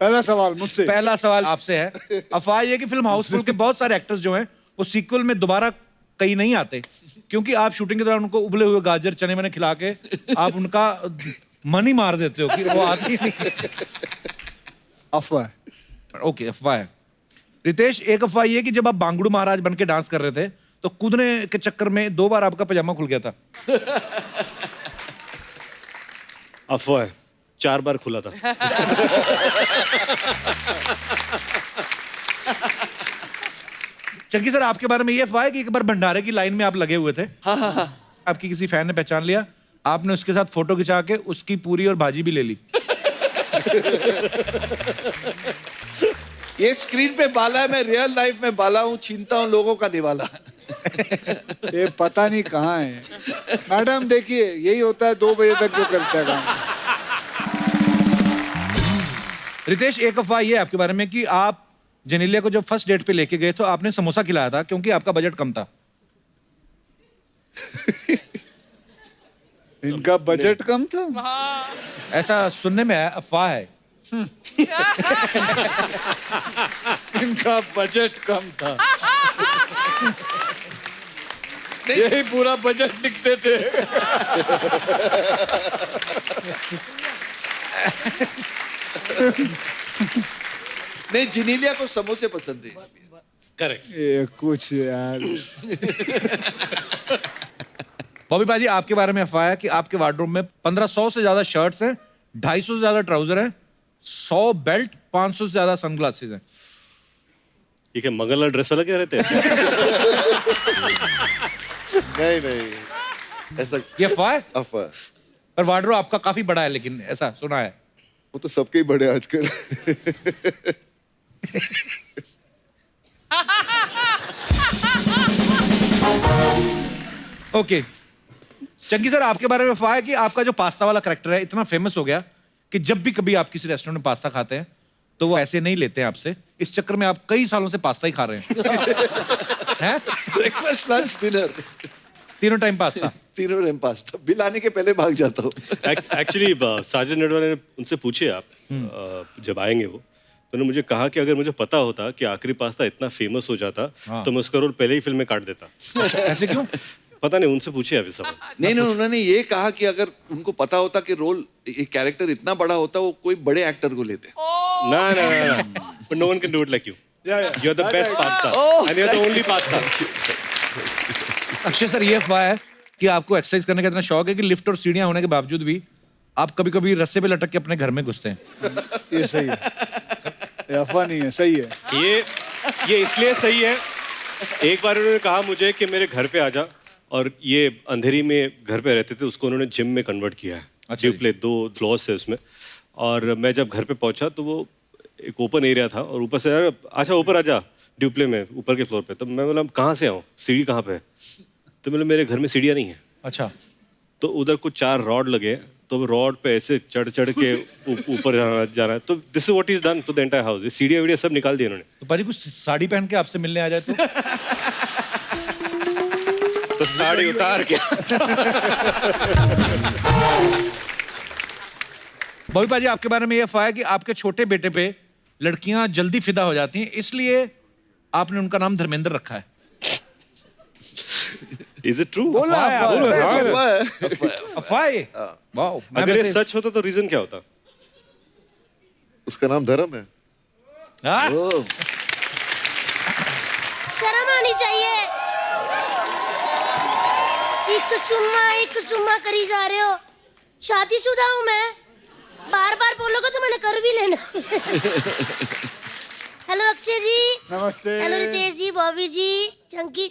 पहला सवाल मुझसे। पहला सवाल आपसे है। अफवाह ये कि फिल्म हाउसफुल के बहुत सारे एक्टर्स जो हैं वो सीक्वल में दोबारा कहीं नहीं आते, क्योंकि आप शूटिंग के दौरान उनको उबले हुए गाजर चने मैंने खिला के आप उनका मन ही मार देते हो कि वो आती नहीं। अफवाह है। ओके, अफवाह है। रितेश, एक अफवाह ये कि जब आप बांगड़ू महाराज बन के डांस कर रहे थे तो कूदने के चक्कर में 2 बार आपका पजामा खुल गया था। अफवाह है, 4 बार खुला था। चंकी सर, आपके बारे में ये अफवाह है कि एक बार भंडारे की लाइन में आप लगे हुए थे। हाँ। आपकी किसी फैन ने पहचान लिया, आपने उसके साथ फोटो खिंचा के उसकी पूरी और भाजी भी ले ली। ये स्क्रीन पे बाला है, मैं रियल लाइफ में बाला हूँ, छीनता हूँ लोगों का दिवाला। ये पता नहीं कहाँ है। मैडम देखिए, यही होता है 2 बजे तक जो करता है काम। रितेश, एक अफवाह ये है आपके बारे में कि आप जेनेलिया को जब फर्स्ट डेट पे लेके गए तो आपने समोसा खिलाया था क्योंकि आपका बजट कम था। इनका बजट कम था। ऐसा सुनने में है, अफवाह है। इनका बजट कम था। यही पूरा बजट लिखते थे। नहीं, जिनीलिया को समोसे पसंद है इसलिए। करेक्ट। ये कुछ यार। बॉबी भाजी, आपके बारे में अफवाह है कि आपके वार्डरोब में 1500 से ज्यादा शर्ट्स हैं, 250 से ज्यादा ट्राउजर हैं, 100 बेल्ट, 500 से ज्यादा सनग्लासेस हैं। ये क्या मंगलवार ड्रेस वाला क्या रहते हैं? नहीं ऐसा ये अफवाह है? अफवाह। पर वार्डरोब आपका काफी बड़ा है, लेकिन ऐसा सुना है। वो तो सबके ही बड़े आजकल। ओके चंकी सर, आपके बारे में अफवाह है कि आपका जो पास्ता वाला करैक्टर है इतना फेमस हो गया कि जब भी कभी आप किसी रेस्टोरेंट में पास्ता खाते हैं तो वो ऐसे नहीं लेते हैं आपसे। इस चक्कर में आप कई सालों से पास्ता ही खा रहे हैं। हैं? ब्रेकफास्ट, लंच, डिनर, तीनों टाइम पास्ता। तीनों टाइम पास्ता। बिल आने के पहले भाग जाता हूँ। एक्चुअली साजन नेडवाल ने उनसे पूछे आप जब आएंगे वो, तो उन्होंने मुझे कहा कि अगर मुझे पता होता कि आखिरी पास्ता इतना फेमस हो जाता तो मैं उसका रोल पहले ही फिल्म में काट देता। ऐसे क्यों? पता नहीं, उनसे पूछे अभी सवाल। नहीं, उन्होंने ये कहा कि अगर उनको पता होता कि रोल, ये कैरेक्टर इतना बड़ा होता, वो कोई बड़े एक्टर को लेते। ना, but no one can do it like you. You're the best pasta, and you're the only pasta. Akshay sir, ये अफवाह है कि आपको एक्सरसाइज करने का इतना शौक है कि लिफ्ट और सीढ़ियां होने के बावजूद भी आप कभी-कभी रस्से पे लटक के अपने घर में घुसते हैं। ये सही है, ये अफवाह नहीं है, सही है। ये इसलिए सही है, एक बार उन्होंने कहा मुझे कि मेरे घर पे आ जा, और ये अंधेरी में घर पे रहते थे, उसको उन्होंने जिम में कन्वर्ट किया है। ड्यूप्ले 2 फ्लोर्स है उसमें, और मैं जब घर पे पहुंचा तो वो एक ओपन एरिया था, और ऊपर से अच्छा ऊपर आ जा ड्यूप्ले में, ऊपर के फ्लोर पे। तो मैं बोला कहाँ से आऊँ, सीढ़ी कहाँ पे है? तो बोले मेरे घर में सीढ़ियाँ नहीं है। अच्छा। तो उधर कुछ 4 रॉड लगे, तो रॉड पे ऐसे चढ़ के ऊपर जाना है। तो this is what is done to the entire house. ये सीढ़ियाँ वीडिया सब निकाल दिए उन्होंने। तो भाजी कुछ साड़ी पहन के आपसे मिलने आ जाए तो साड़ी उतार के। बॉबी भाजी, आपके बारे में ये अफवाह है कि आपके छोटे बेटे पे लड़कियां जल्दी फिदा हो जाती हैं, इसलिए आपने उनका नाम धर्मेंद्र रखा है। Is it true? अफवाह है। वाओ। अगर ये सच होता तो रीजन क्या होता? उसका नाम धर्म है। शर्म आनी चाहिए। एक सुम्मा करी जा रहे हो। शादीशुदा हूँ मैं। बार बोलोगे तो मैंने कर भी लेना। हेलो अक्षय जी। नमस्ते। हेलो रितेश जी, बॉबी जी, चंकी।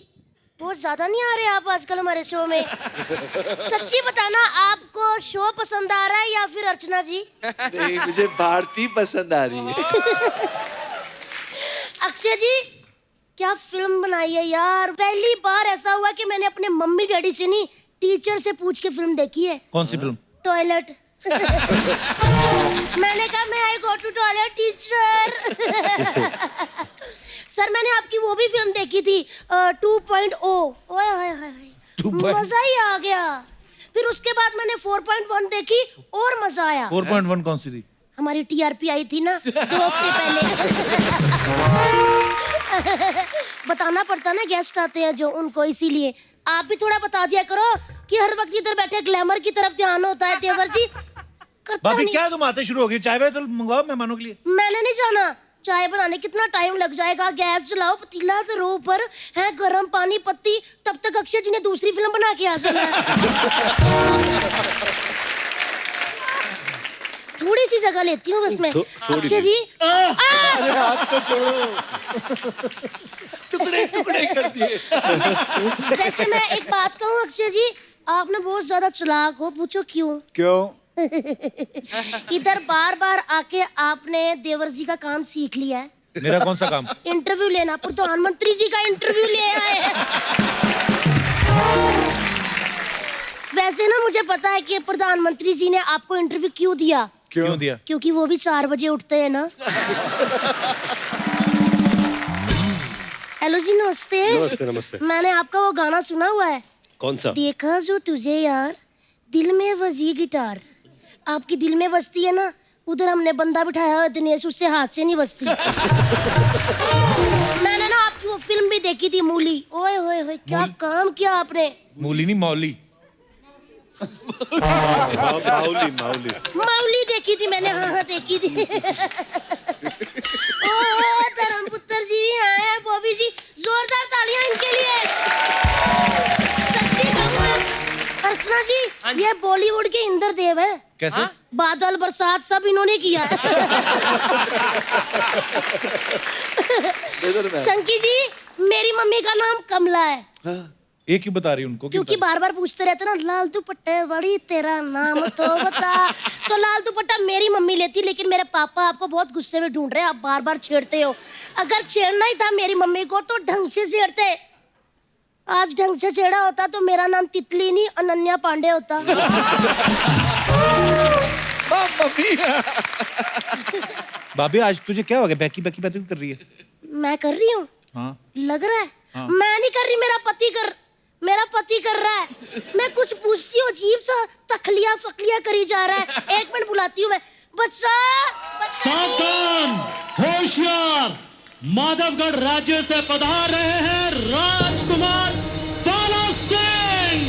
बहुत ज्यादा नहीं आ रहे आप आजकल हमारे शो में। सच्ची बताना, आपको शो पसंद आ रहा है या फिर अर्चना जी? नहीं, मुझे भारती पसंद आ रही है। अक्षय जी, क्या फिल्म बनाई है यार। पहली बार ऐसा हुआ कि मैंने अपने मम्मी डैडी से नहीं, टीचर से पूछ के फिल्म देखी है। कौन सी फिल्म? टॉयलेट। मैंने कहा मैं I go to toilet teacher. Sir, मैंने आपकी वो भी फिल्म देखी थी 2.0। मजा ही आ गया। फिर उसके बाद मैंने 4.1 देखी और मजा आया। 4.1 कौन सी थी? हमारी टीआरपी आई थी ना 2 हफ्ते पहले। बताना पड़ता ना, गेस्ट आते हैं जो, उनको, इसीलिए आप भी थोड़ा बता दिया करो कि हर वक्त इधर बैठे ग्लैमर की तरफ ध्यान होता है। तेवर जी करता भाभी नहीं। क्या तुम आते शुरू हो गई? चाय तो मंगवाओ मेहमानों के लिए। मैंने नहीं जाना। चाय बनाने कितना टाइम लग जाएगा? गैस जलाओ, पतीला धरो ऊपर है, गर्म पानी, पत्ती, तब तक अक्षय जी ने दूसरी फिल्म बना के आ जाना है। थोड़ी सी जगह लेती हूँ बस मैं। अक्षय जी हाथ तो छोड़ो। टुकड़े कर दिए। वैसे मैं एक बात कहूँ अक्षय जी, आप ना बहुत ज्यादा चालाक हो। पूछो क्यों? इधर बार आके आपने देवर जी का काम सीख लिया है। मेरा कौन सा काम? इंटरव्यू लेना। प्रधानमंत्री जी का इंटरव्यू ले आए हैं। वैसे ना मुझे पता है कि प्रधानमंत्री जी ने आपको इंटरव्यू क्यों दिया। क्यों दिया? क्योंकि वो भी 4 बजे उठते हैं ना। हेलो जी, नमस्ते। नमस्ते। मैंने आपका वो गाना सुना हुआ है। कौन सा? देखा जो तुझे यार दिल में बजी गिटार, आपकी दिल में बजती है ना, उधर हमने बंदा बिठाया हुआ दिनेश, उससे हाथ से नहीं बजती। मैंने ना आपकी वो फिल्म भी देखी थी मूली, ओए होए होए क्या काम किया आपने। मूली नहीं मौली। माउली माउली मौली देखी थी मैंने, हाँ देखी थी। ओह धर्मपुत्र जी भी आए हैं, बॉबी जी जोरदार तालियां इनके लिए। सच्ची कहूँ अर्चना जी, ये बॉलीवुड के इंद्रदेव है। कैसे? बादल बरसात सब इन्होंने किया है। चंकी जी, मेरी मम्मी का नाम कमला है। ये क्यों बता रही उनको? क्योंकि बार बार पूछते रहते ना, लाल दुपट्टे बड़ी तेरा नाम तो बता। तो लाल दुपट्टा मेरी मम्मी लेती, लेकिन मेरे पापा आपको बहुत गुस्से में ढूंढ रहे हैं, आप बार बार छेड़ते हो। अगर छेड़ना ही था मेरी मम्मी को तो ढंग से छेड़ते। आज ढंग से छेड़ा होता तो मेरा नाम तितली नहीं अनन्या पांडे होता। भाभी आज तुझे क्या हो गया? बैकी बैकी बैकी कर रही है? मैं कर रही हूँ? हाँ। लग रहा है? हाँ। मैं नहीं कर रही, मेरा पति कर रहा है। मैं कुछ पूछती हूँ, अजीब सा तखलिया फकलिया करी जा रहा है। एक मिनट बुलाती हूँ मैं। बच्चा सावधान, होशियार, माधवगढ़ राज्य से पधार रहे हैं Rajkumar Bala Singh.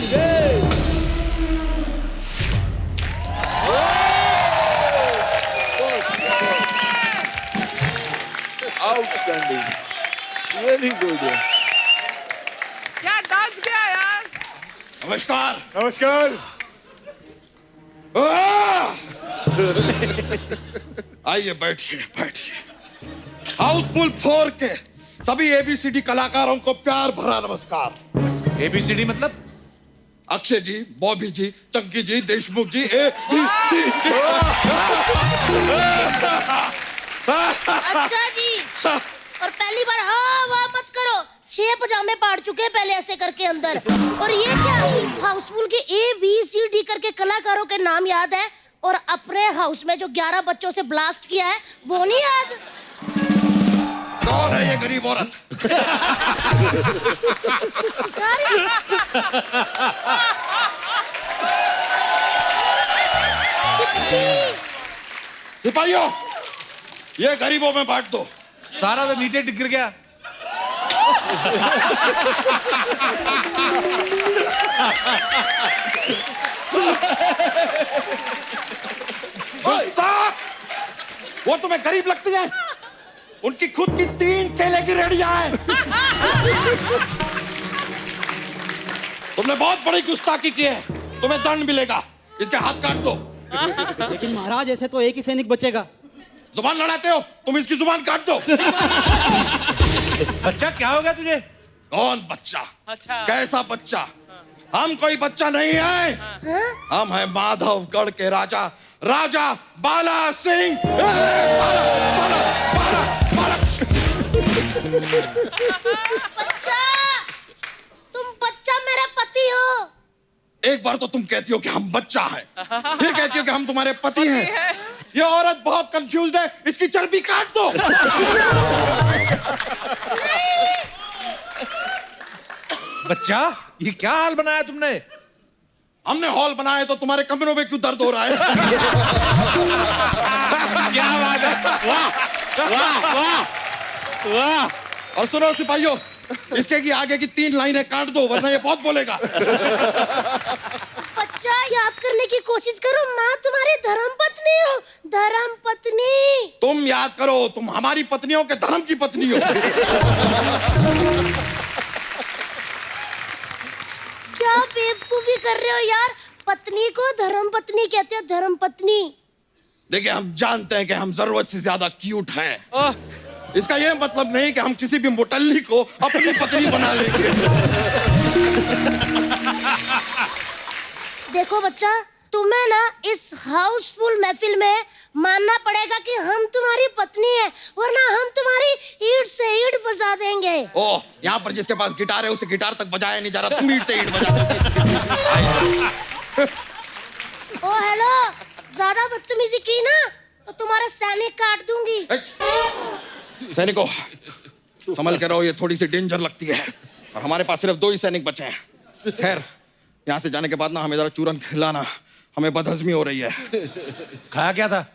Outstanding, very good. क्या डांस किया यार। नमस्कार। नमस्कार। आइए बैठिए बैठिए। हाउसफुल 4 के सभी ABCD कलाकारों को प्यार भरा नमस्कार। ABCD मतलब? अक्षय जी, बॉबी जी, चंकी जी, देशमुख जी, ABC। अच्छा जी, और पहली बार हाँ वाह मत करो, 6 पजामे पाड़ चुके हैं पहले ऐसे करके अंदर। और ये क्या, हाउसफुल के ABCD करके कलाकारों के नाम याद है, और अपने हाउस में जो 11 बच्चों से ब्लास्ट किया है वो नहीं याद? कौन है ये गरीब औरत? सिपाहियों, ये गरीबों में बांट दो। सारा तो नीचे गिर गया। वो तुम्हें गरीब लगती है? उनकी खुद की 3 केले की रेडियां हैं। तुमने बहुत बड़ी गुस्ताखी की है, तुम्हें दंड मिलेगा। इसके हाथ काट दो। लेकिन महाराज ऐसे तो एक ही सैनिक बचेगा। जुबान लड़ाते हो, तुम इसकी जुबान काट दो। बच्चा क्या हो गया तुझे? कौन बच्चा? अच्छा। कैसा बच्चा? हम कोई बच्चा नहीं है। हम हैं माधवगढ़ के राजा, राजा बाला सिंह। बच्चा, तुम बच्चा मेरे पति हो। एक बार तो तुम कहती हो कि हम बच्चा हैं, फिर कहती हो कि हम तुम्हारे पति हैं। ये औरत बहुत कंफ्यूज्ड है, इसकी चर्बी काट दो। बच्चा, ये क्या हाल बनाया तुमने? हमने हॉल बनाया तो तुम्हारे कमरों में क्यों दर्द हो रहा है? क्या बात है, वाह वाह वाह वाह। और सुनो सिपाहियों, इसके की आगे की 3 लाइनें काट दो, वरना ये बहुत बोलेगा। बच्चा, याद करने की कोशिश करो, मैं तुम्हारी धर्मपत्नी हूँ। धर्मपत्नी। तुम याद करो, तुम हमारी पत्नियों के धर्म की पत्नी हो। क्या बेवकूफी कर रहे हो यार, पत्नी को धर्मपत्नी कहते हैं, धर्मपत्नी। देखिए, हम जानते हैं कि हम जरूरत से ज्यादा क्यूट हैं। इसका यह मतलब नहीं कि हम किसी भी मोटल्ली को अपनी पत्नी बना लेंगे। देखो बच्चा, तुम्हें ना इस हाउसफुल महफिल में मानना पड़ेगा कि हम तुम्हारी पत्नी है, वरना हम तुम्हारी ईंट से ईंट फंसा देंगे। ओह, यहाँ पर जिसके पास गिटार है उसे गिटार तक बजाया नहीं जा रहा, तुम ईंट से ईंट बजा दोगे। ओ हेलो, ज्यादा बदतमीजी की ना तो तुम्हारा सैनिक काट दूंगी। सैनिकों, संभल के रहो, ये थोड़ी सी डेंजर लगती है, और हमारे पास सिर्फ 2 ही सैनिक बचे हैं। खैर, यहाँ से जाने के बाद ना हमें जरा चूरन खिलाना, हमें बदहजमी हो रही है। खाया क्या था?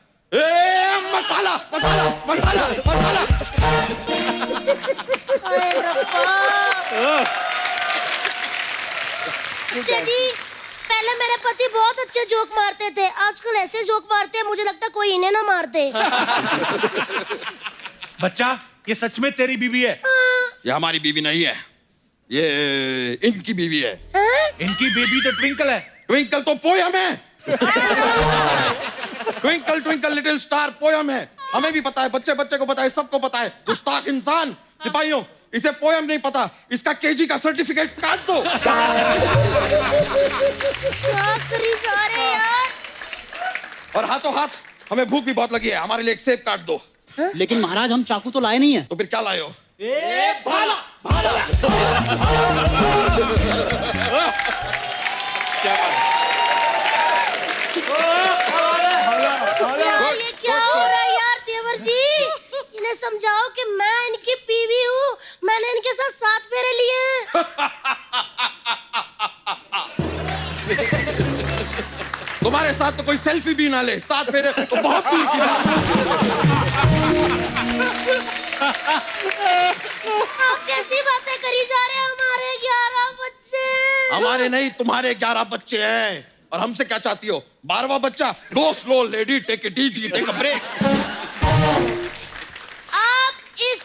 मसाला मसाला मसाला मसाला। अक्षय जी, पहले मेरे पति बहुत अच्छे जोक मारते थे, आजकल ऐसे जोक मारते हैं मुझे लगता कोई इन्हें ना मार दे। बच्चा, ये सच में तेरी बीवी है? ये हमारी बीवी नहीं है, ये इनकी बीवी है। इनकी बेबी तो ट्विंकल है। ट्विंकल तो पोयम है। Twinkle twinkle little star poem है। हमें भी पता है, बच्चे बच्चे को पता है, सबको पता है। गुस्ताख इंसान, सिपाहियों, इसे पोयम नहीं पता, इसका केजी का सर्टिफिकेट काट दो। यार। और हाथों हाथ हमें भूख भी बहुत लगी है, हमारे लिए एक सेब काट दो। लेकिन महाराज हम चाकू तो लाए नहीं है। तो फिर क्या लाए हो? भाला यार ये क्या हो रहा है यार देवर जी? इन्हें समझाओ कि मैं इनकी बीवी हूँ, मैंने इनके साथ 7 फेरे लिए हैं। तुम्हारे साथ तो कोई सेल्फी भी ना ले, 7 फेरे तो बहुत दूर की बात। आप कैसी बातें करी जा रहे हैं? हमारे 11 बच्चे। हमारे नहीं, तुम्हारे 11 बच्चे हैं। और हमसे क्या चाहती हो? 12वां बच्चा? Go slow lady, take it easy, take a break. आप इस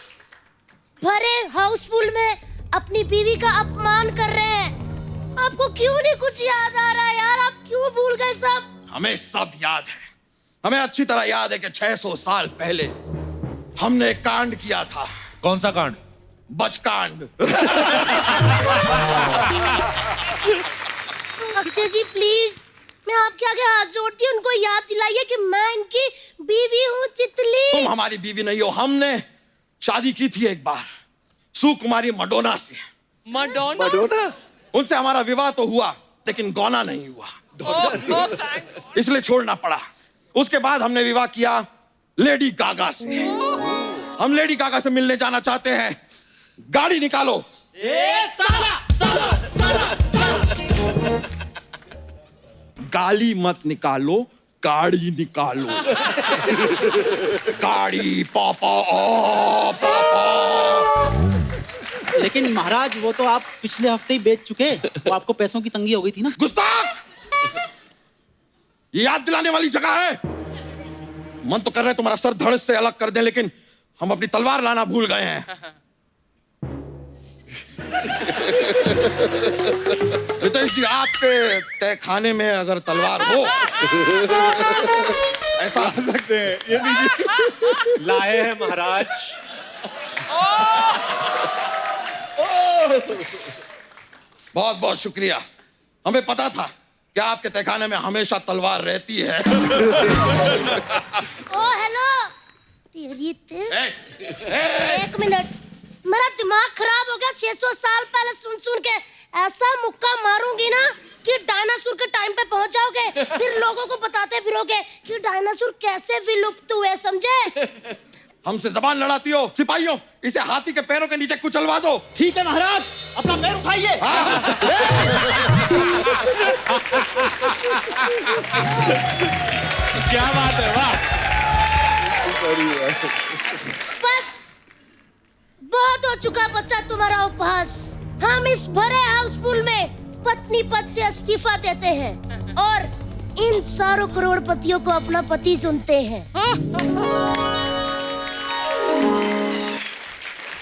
भरे हाउसफुल में अपनी बीवी का अपमान कर रहे हैं। आपको क्यों नहीं कुछ याद आ रहा यार? आप क्यों भूल गए सब? हमें सब याद है, हमें अच्छी तरह याद है कि 600 साल पहले हमने एक कांड किया था। कौन सा कांड? बचकांड। अक्षय जी प्लीज, मैं आपके आगे हाथ जोड़ती हूँ, उनको याद दिलाइए कि मैं इनकी बीवी हूँ तितली। तुम हमारी बीवी नहीं हो। हमने शादी की थी एक बार सुकुमारी मडोना से। मडोना? मडोना? उनसे हमारा विवाह तो हुआ, लेकिन गौना नहीं हुआ, इसलिए छोड़ना पड़ा। उसके बाद हमने विवाह किया लेडी गागा से। हम लेडी गागा से मिलने जाना चाहते हैं। गाड़ी निकालो। गाली मत निकालो, गाड़ी निकालो। गाड़ी पापा पापा। लेकिन महाराज वो तो आप पिछले हफ्ते ही बेच चुके, वो आपको पैसों की तंगी हो गई थी ना। गुस्ताख! ये याद दिलाने वाली जगह है? मन तो कर रहा है तुम्हारा सर धड़ से अलग कर दें, लेकिन हम अपनी तलवार लाना भूल गए हैं। रितेश जी, आपके तहखाने में अगर तलवार हो ऐसा आ सकते हैं। ये लीजिए। लाए हैं महाराज। बहुत बहुत शुक्रिया। हमें पता था कि आपके तहखाने में हमेशा तलवार रहती है। ओ हेलो तेरी एक मिनट, मेरा दिमाग खराब हो गया। 600 साल पहले सुन सुन के ऐसा मुक्का मारूंगी ना कि डायनासोर के टाइम पे पहुंच जाओगे। फिर लोगों को बताते फिरोगे कि डायनासोर कैसे विलुप्त हुए, समझे? हमसे जबान लड़ाती हो? सिपाहियों, इसे हाथी के पैरों के नीचे कुचलवा दो। ठीक है महाराज, अपना पैर उठाइए। क्या बात है, वाह। बस बहुत हो चुका बच्चा तुम्हारा उपहास। हम इस भरे हाउसफुल में पत्नी पद से इस्तीफा देते हैं और इन सारों करोड़पतियों को अपना पति चुनते हैं।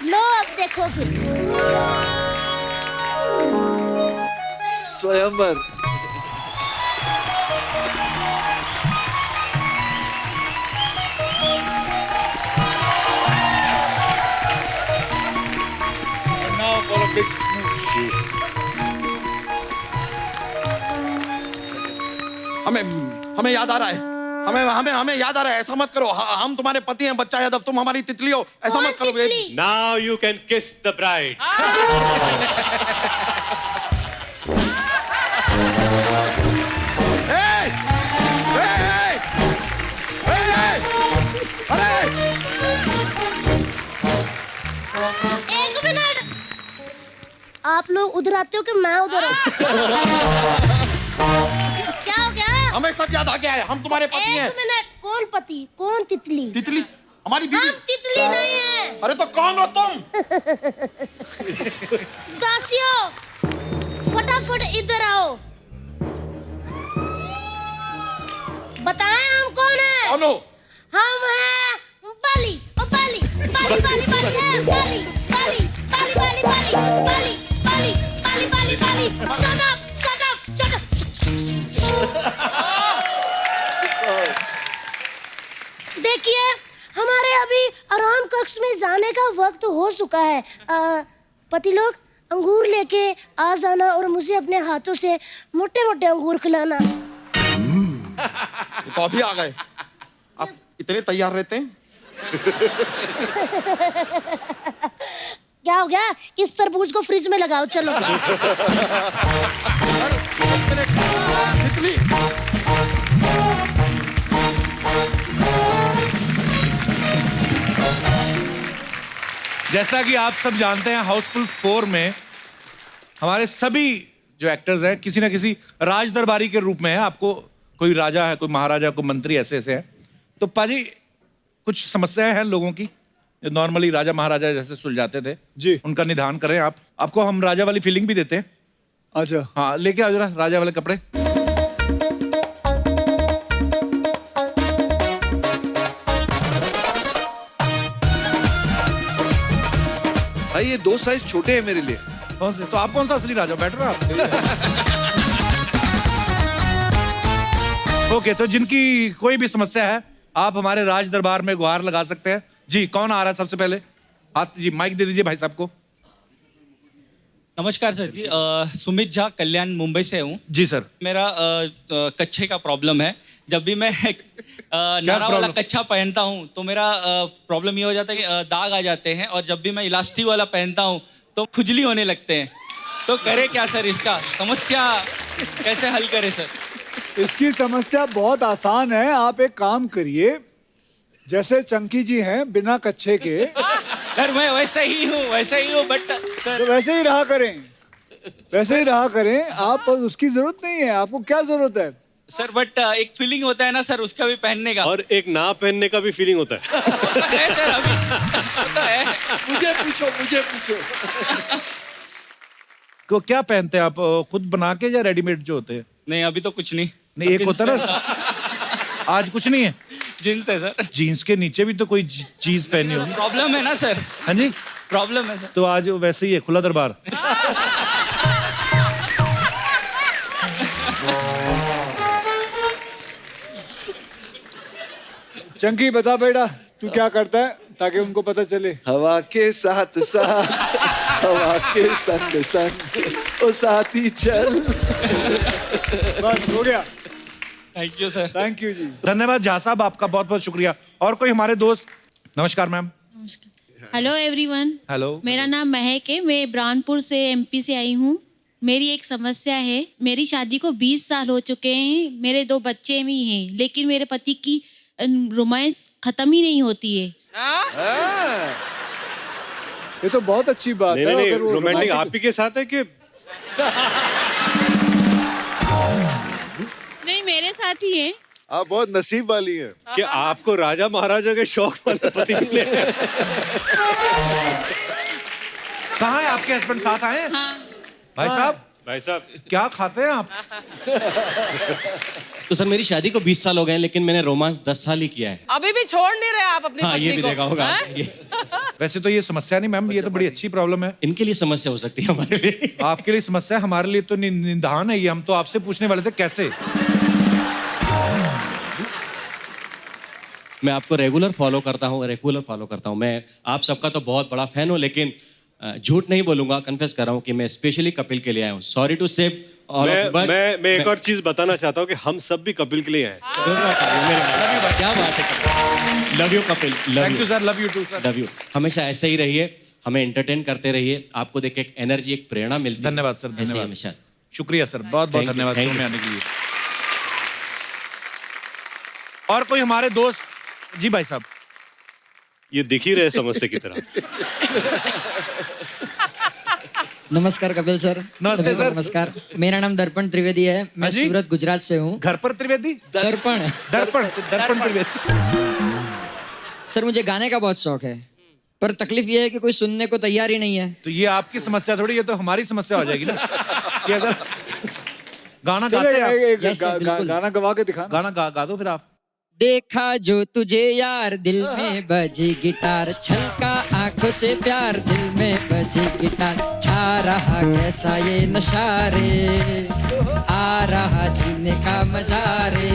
लो अब देखो फिर। स्वयंवर। हमें याद आ रहा है, हमें याद आ रहा है। ऐसा मत करो, हम तुम्हारे पति हैं बच्चा यादव, तुम हमारी तितली हो। ऐसा मत करो baby. Now you can kiss the bride. एक मिनट, आप लोग उधर आते हो कि मैं उधर हूँ? क्या हो गया? हमें सब याद आ गया है, हम तुम्हारे पति हैं। एक मिनट, कौन पति, कौन तितली? तितली हमारी बीवी। हम तितली नहीं है। अरे तो कौन हो तुम? दासियों, फटाफट इधर आओ। बताएं हम कौन है? कौन हो? हम हैं बाली, ओ बाली, बाली बाली बाली है, Bali Bali Bali Bali Bali Bali Bali Bali Bali Bali. Shut up, shut up, shut up. देखिए, हमारे अभी आराम कक्ष में जाने का वक्त हो चुका है। पति लोग अंगूर लेके आ जाना और मुझे अपने हाथों से मोटे मोटे अंगूर खिलाना। तो अभी आ गए। आप इतने तैयार रहते हैं? क्या हो गया? इस तरबूज को फ्रिज में लगाओ, चलो। तितली जैसा कि आप सब जानते हैं, हाउसफुल 4 में हमारे सभी जो एक्टर्स हैं किसी ना किसी राज दरबारी के रूप में है। आपको कोई राजा है, कोई महाराजा, कोई मंत्री, ऐसे ऐसे हैं। तो पाजी, कुछ समस्याएं हैं लोगों की जो नॉर्मली राजा महाराजा जैसे सुलझाते थे जी, उनका निदान करें आप। आपको हम राजा वाली फीलिंग भी देते हैं। अच्छा, हाँ, लेके आओ जरा राजा वाले कपड़े। भाई ये 2 साइज छोटे हैं मेरे लिए। कौन से? तो आप कौन सा असली राजा? बैठ रहे हो आप। ओके, तो जिनकी कोई भी समस्या है आप हमारे राज दरबार में गुहार लगा सकते हैं। जी, कौन आ रहा है सबसे पहले? हाथ जी, माइक दे दीजिए भाई साहब को। नमस्कार सर जी, सुमित झा, कल्याण, मुंबई से हूँ। जी सर। मेरा कच्छे का प्रॉब्लम है। जब भी मैं नारा वाला कच्छा पहनता हूँ तो मेरा प्रॉब्लम ये हो जाता है कि दाग आ जाते हैं, और जब भी मैं इलास्टिक वाला पहनता हूँ तो खुजली होने लगते हैं। तो करे क्या सर? इसका समस्या कैसे हल करे सर? इसकी समस्या बहुत आसान है। आप एक काम करिए, जैसे चंकी जी हैं बिना कच्छे के। सर मैं वैसे ही हूँ बट सर। तो वैसे ही रहा करें, वैसे ही रहा करें आप। उसकी जरूरत नहीं है, आपको क्या जरूरत है? सर बट एक फीलिंग होता है ना सर, उसका भी पहनने का। और एक ना पहनने का भी फीलिंग होता है। है सर, अभी होता है। मुझे पूछो। को क्या पहनते हैं आप? खुद बना के या रेडीमेड जो होते हैं? नहीं, अभी तो कुछ नहीं। नहीं, एक होता है ना, आज कुछ नहीं है। जीन्स है सर। जीन्स के नीचे भी तो कोई चीज पहनी होगी। प्रॉब्लम है ना सर? हाँ जी, प्रॉब्लम है सर। तो आज वैसे ही है, खुला दरबार। चंकी बता बेटा, तू क्या करता है ताकि उनको पता चले। हवा के साथ साथ, हवा के संग संग, ओ साथी चल। बस हो गया। Thank you sir. Thank you ji. धन्यवाद झा साहब, आपका बहुत बहुत शुक्रिया। और कोई हमारे दोस्त? नमस्कार मैम। Hello everyone. हेलो। मेरा नाम महक है, मैं ब्रानपुर से एमपी से आई हूँ। मेरी एक समस्या है। मेरी शादी को 20 साल हो चुके हैं, मेरे 2 बच्चे भी हैं, लेकिन मेरे पति की रोमांस खत्म ही नहीं होती है। ये तो बहुत अच्छी बात है। नहीं, अगर वो रोमांटिक आप ही के साथ है कि? नहीं, मेरे साथ ही है। आप बहुत नसीब वाली हैं कि आपको राजा महाराजा के शौक वाले पति मिले। कहाँ है आपके हस्बैंड? साथ आए हैं? हाँ। भाई साहब क्या खाते हैं आप? तो सर मेरी शादी को 20 साल हो गए हैं, लेकिन मैंने रोमांस 10 साल ही किया है। अभी भी छोड़ नहीं रहे आप अपनी हाँ, पत्नी ये भी को? देखा होगा हैं? ये। वैसे तो ये समस्या नहीं मैम, ये तो बड़ी अच्छी प्रॉब्लम है। इनके लिए समस्या हो सकती है, हमारे लिए। आपके लिए समस्या, हमारे लिए तो निदान है ये। हम तो आपसे पूछने वाले थे कैसे। मैं आपको रेगुलर फॉलो करता हूँ। मैं आप सबका तो बहुत बड़ा फैन हूँ, लेकिन झूठ नहीं बोलूंगा, कन्फेस कर रहा हूँ कि मैं स्पेशली कपिल के लिए आया हूँ। सॉरी टू से। मैं एक और चीज बताना चाहता हूँ कि हम सब भी कपिल के लिए आए। क्या बात है, love you Kapil. Thank you sir, love you too sir. Love you. हमेशा ऐसे ही रहिए, हमें एंटरटेन करते रहिए। आपको देख के एक एनर्जी, एक प्रेरणा मिलती है। धन्यवाद सर, ऐसे ही धन्यवाद। हमेशा। शुक्रिया सर, बहुत बहुत Thank you, धन्यवाद thank शो में you, आने के लिए। और कोई हमारे दोस्त? जी भाई साहब। ये दिख ही रहे समस्या की तरह। नमस्कार कपिल सर। नमस्ते सभी को सर। नमस्कार। मेरा नाम दर्पण त्रिवेदी है। मैं हाँ जी? सूरत गुजरात से हूँ। घर पर त्रिवेदी? दर्पण दर्पण त्रिवेदी। सर मुझे गाने का बहुत शौक है, पर तकलीफ ये है कि कोई सुनने को तैयार ही नहीं है। तो ये आपकी समस्या थोड़ी, ये तो हमारी समस्या हो जाएगी ना कि अगर गाना चलो गाते हैं एक Yes, sir, बिल्कुल। गाना गवा के दिखाना। गाना गा दो फिर आप। देखा जो तुझे यार, दिल में बजी गिटार, छलका आंखों से प्यार, दिल में बजी गिटार, छा रहा कैसा ये नशा रे, आ रहा जीने का मजा रे,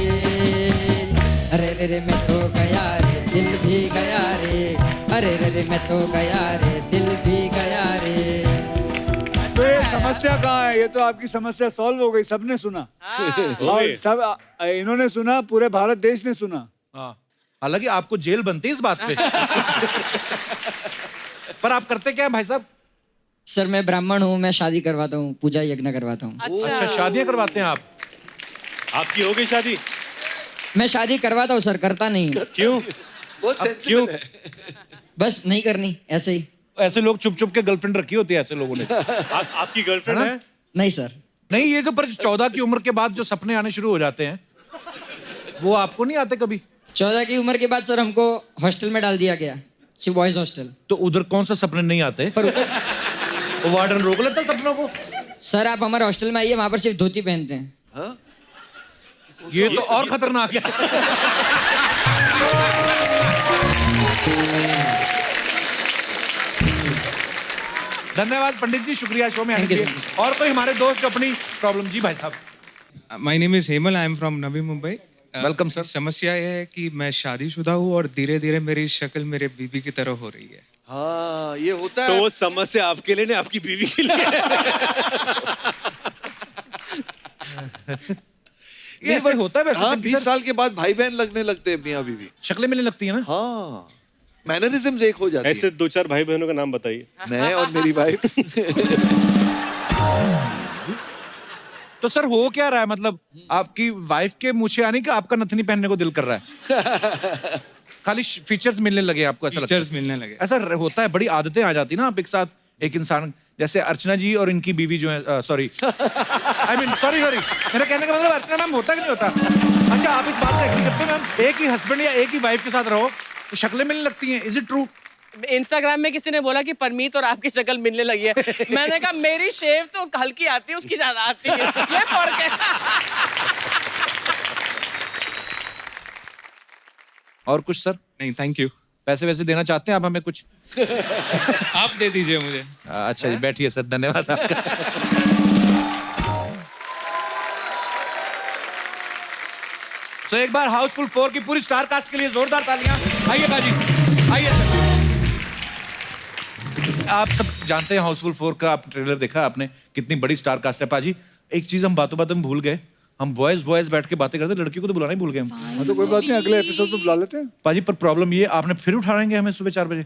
अरे रे रे मैं तो गया रे, दिल भी गया रे, अरे रे रे मैं तो गया रे, दिल भी गया रे। तो ये समस्या कहाँ है? ये तो आपकी समस्या सॉल्व हो गई, सबने सुना और सब इन्होंने सुना, पूरे भारत देश ने सुना। हालांकि आपको जेल बनती है इस बात पे। पर आप करते क्या है भाई साहब? सर मैं ब्राह्मण हूँ, मैं शादी करवाता हूँ, पूजा यज्ञ करवाता हूँ। अच्छा, शादियां करवाते हैं आप? आपकी हो गई शादी? मैं शादी करवाता हूँ सर, करता नहीं। क्यों? बहुत सेंसिबल है। बस नहीं करनी, ऐसे ही। ऐसे लोग चुप चुप के गर्लफ्रेंड रखी होती है ऐसे लोगों ने। आपकी गर्लफ्रेंड है? नहीं सर। नहीं, ये तो पर 14 की उम्र के बाद जो सपने आने शुरू हो जाते हैं वो आपको नहीं आते कभी? 14 की उम्र के बाद सर हमको हॉस्टल में डाल दिया गया, सिर्फ बॉयज हॉस्टल। तो उधर कौन सा सपने नहीं आते? पर उधर वो वार्डन रोक लेता है सपनों को। सर आप हमारे हॉस्टल में आइए, वहां पर सिर्फ धोती पहनते हैं। ये तो और खतरनाक है। धन्यवाद पंडित जी, शुक्रिया शो में आने के लिए। और कोई हमारे दोस्त जो अपनी प्रॉब्लम, जी भाई साहब। My name is Hemal, I am from Navi Mumbai. Welcome sir. समस्या यह है कि मैं शादीशुदा हूँ और धीरे धीरे मेरी शक्ल मेरे बीबी की तरह हो रही है। हाँ ये होता है। तो वो समस्या आपके लिए नहीं, आपकी बीवी के लिए। ये ऐसे होता है वैसे? हाँ, 20 साल के बाद भाई बहन लगने लगते हैं मियाँ बीवी। शक्लें मिलने लगती है ना? हाँ, मैनरिज्म्स एक हो जाती है। ऐसे 2-4 भाई बहनों का नाम बताइए। मैं और मेरी वाइफ। तो सर हो क्या रहा है, मतलब आपकी वाइफ के मुँह से आने का आपका नथनी पहनने को दिल कर रहा है? खाली फीचर्स मिलने लगे आपको, ऐसा लगता है? फीचर्स मिलने लगे। ऐसा होता है, बड़ी आदतें आ जाती है ना आप एक साथ, एक इंसान जैसे अर्चना जी और इनकी बीवी जो है, सॉरी आई मीन सॉरी मेरा कहने का मतलब अर्चना मैम होता कि नहीं होता? अच्छा, आप इस बात से एग्री करते हैं मैम, एक ही हस्बैंड या एक ही वाइफ के साथ रहो तो शक्लें मिलने लगती हैं, इज इट ट्रू? इंस्टाग्राम में किसी ने बोला कि परमीत और आपकी शक्ल मिलने लगी है। मैंने कहा मेरी शेव तो हल्की आती है, उसकी ज्यादा आती है, ये फर्क है। और कुछ सर? नहीं, थैंक यू। पैसे वैसे देना चाहते हैं आप हमें कुछ? आप दे दीजिए मुझे। अच्छा जी, बैठिए सर, धन्यवाद आपका। तो एक बार हाउसफुल 4 की पूरी स्टार कास्ट के लिए जोरदार तालियां। आइए बाजी, आइए सर। आप सब जानते हैं हाउसफुल 4 का, आप ट्रेलर देखा आपने, कितनी बड़ी स्टार कास्ट है पाजी। एक चीज हम बातों बातों में भूल गए, हम बॉयज बैठ के बातें करते, लड़कियों को तो बुलाना ही भूल गए हम। हाँ तो कोई बात नहीं, अगले एपिसोड में बुला लेते हैं। पाजी पर प्रॉब्लम ये, आपने फिर उठाएंगे हमें सुबह 4 बजे।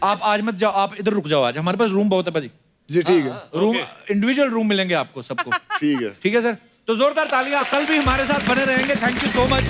आप आज मत जाओ, आप इधर रुक जाओ, आज हमारे पास रूम बहुत है पाजी। जी ठीक है। रूम इंडिविजुअल रूम मिलेंगे आपको सबको। ठीक है। ठीक है सर, तो जोरदार तालियां। कल भी हमारे साथ बने रहेंगे। Thank you so much.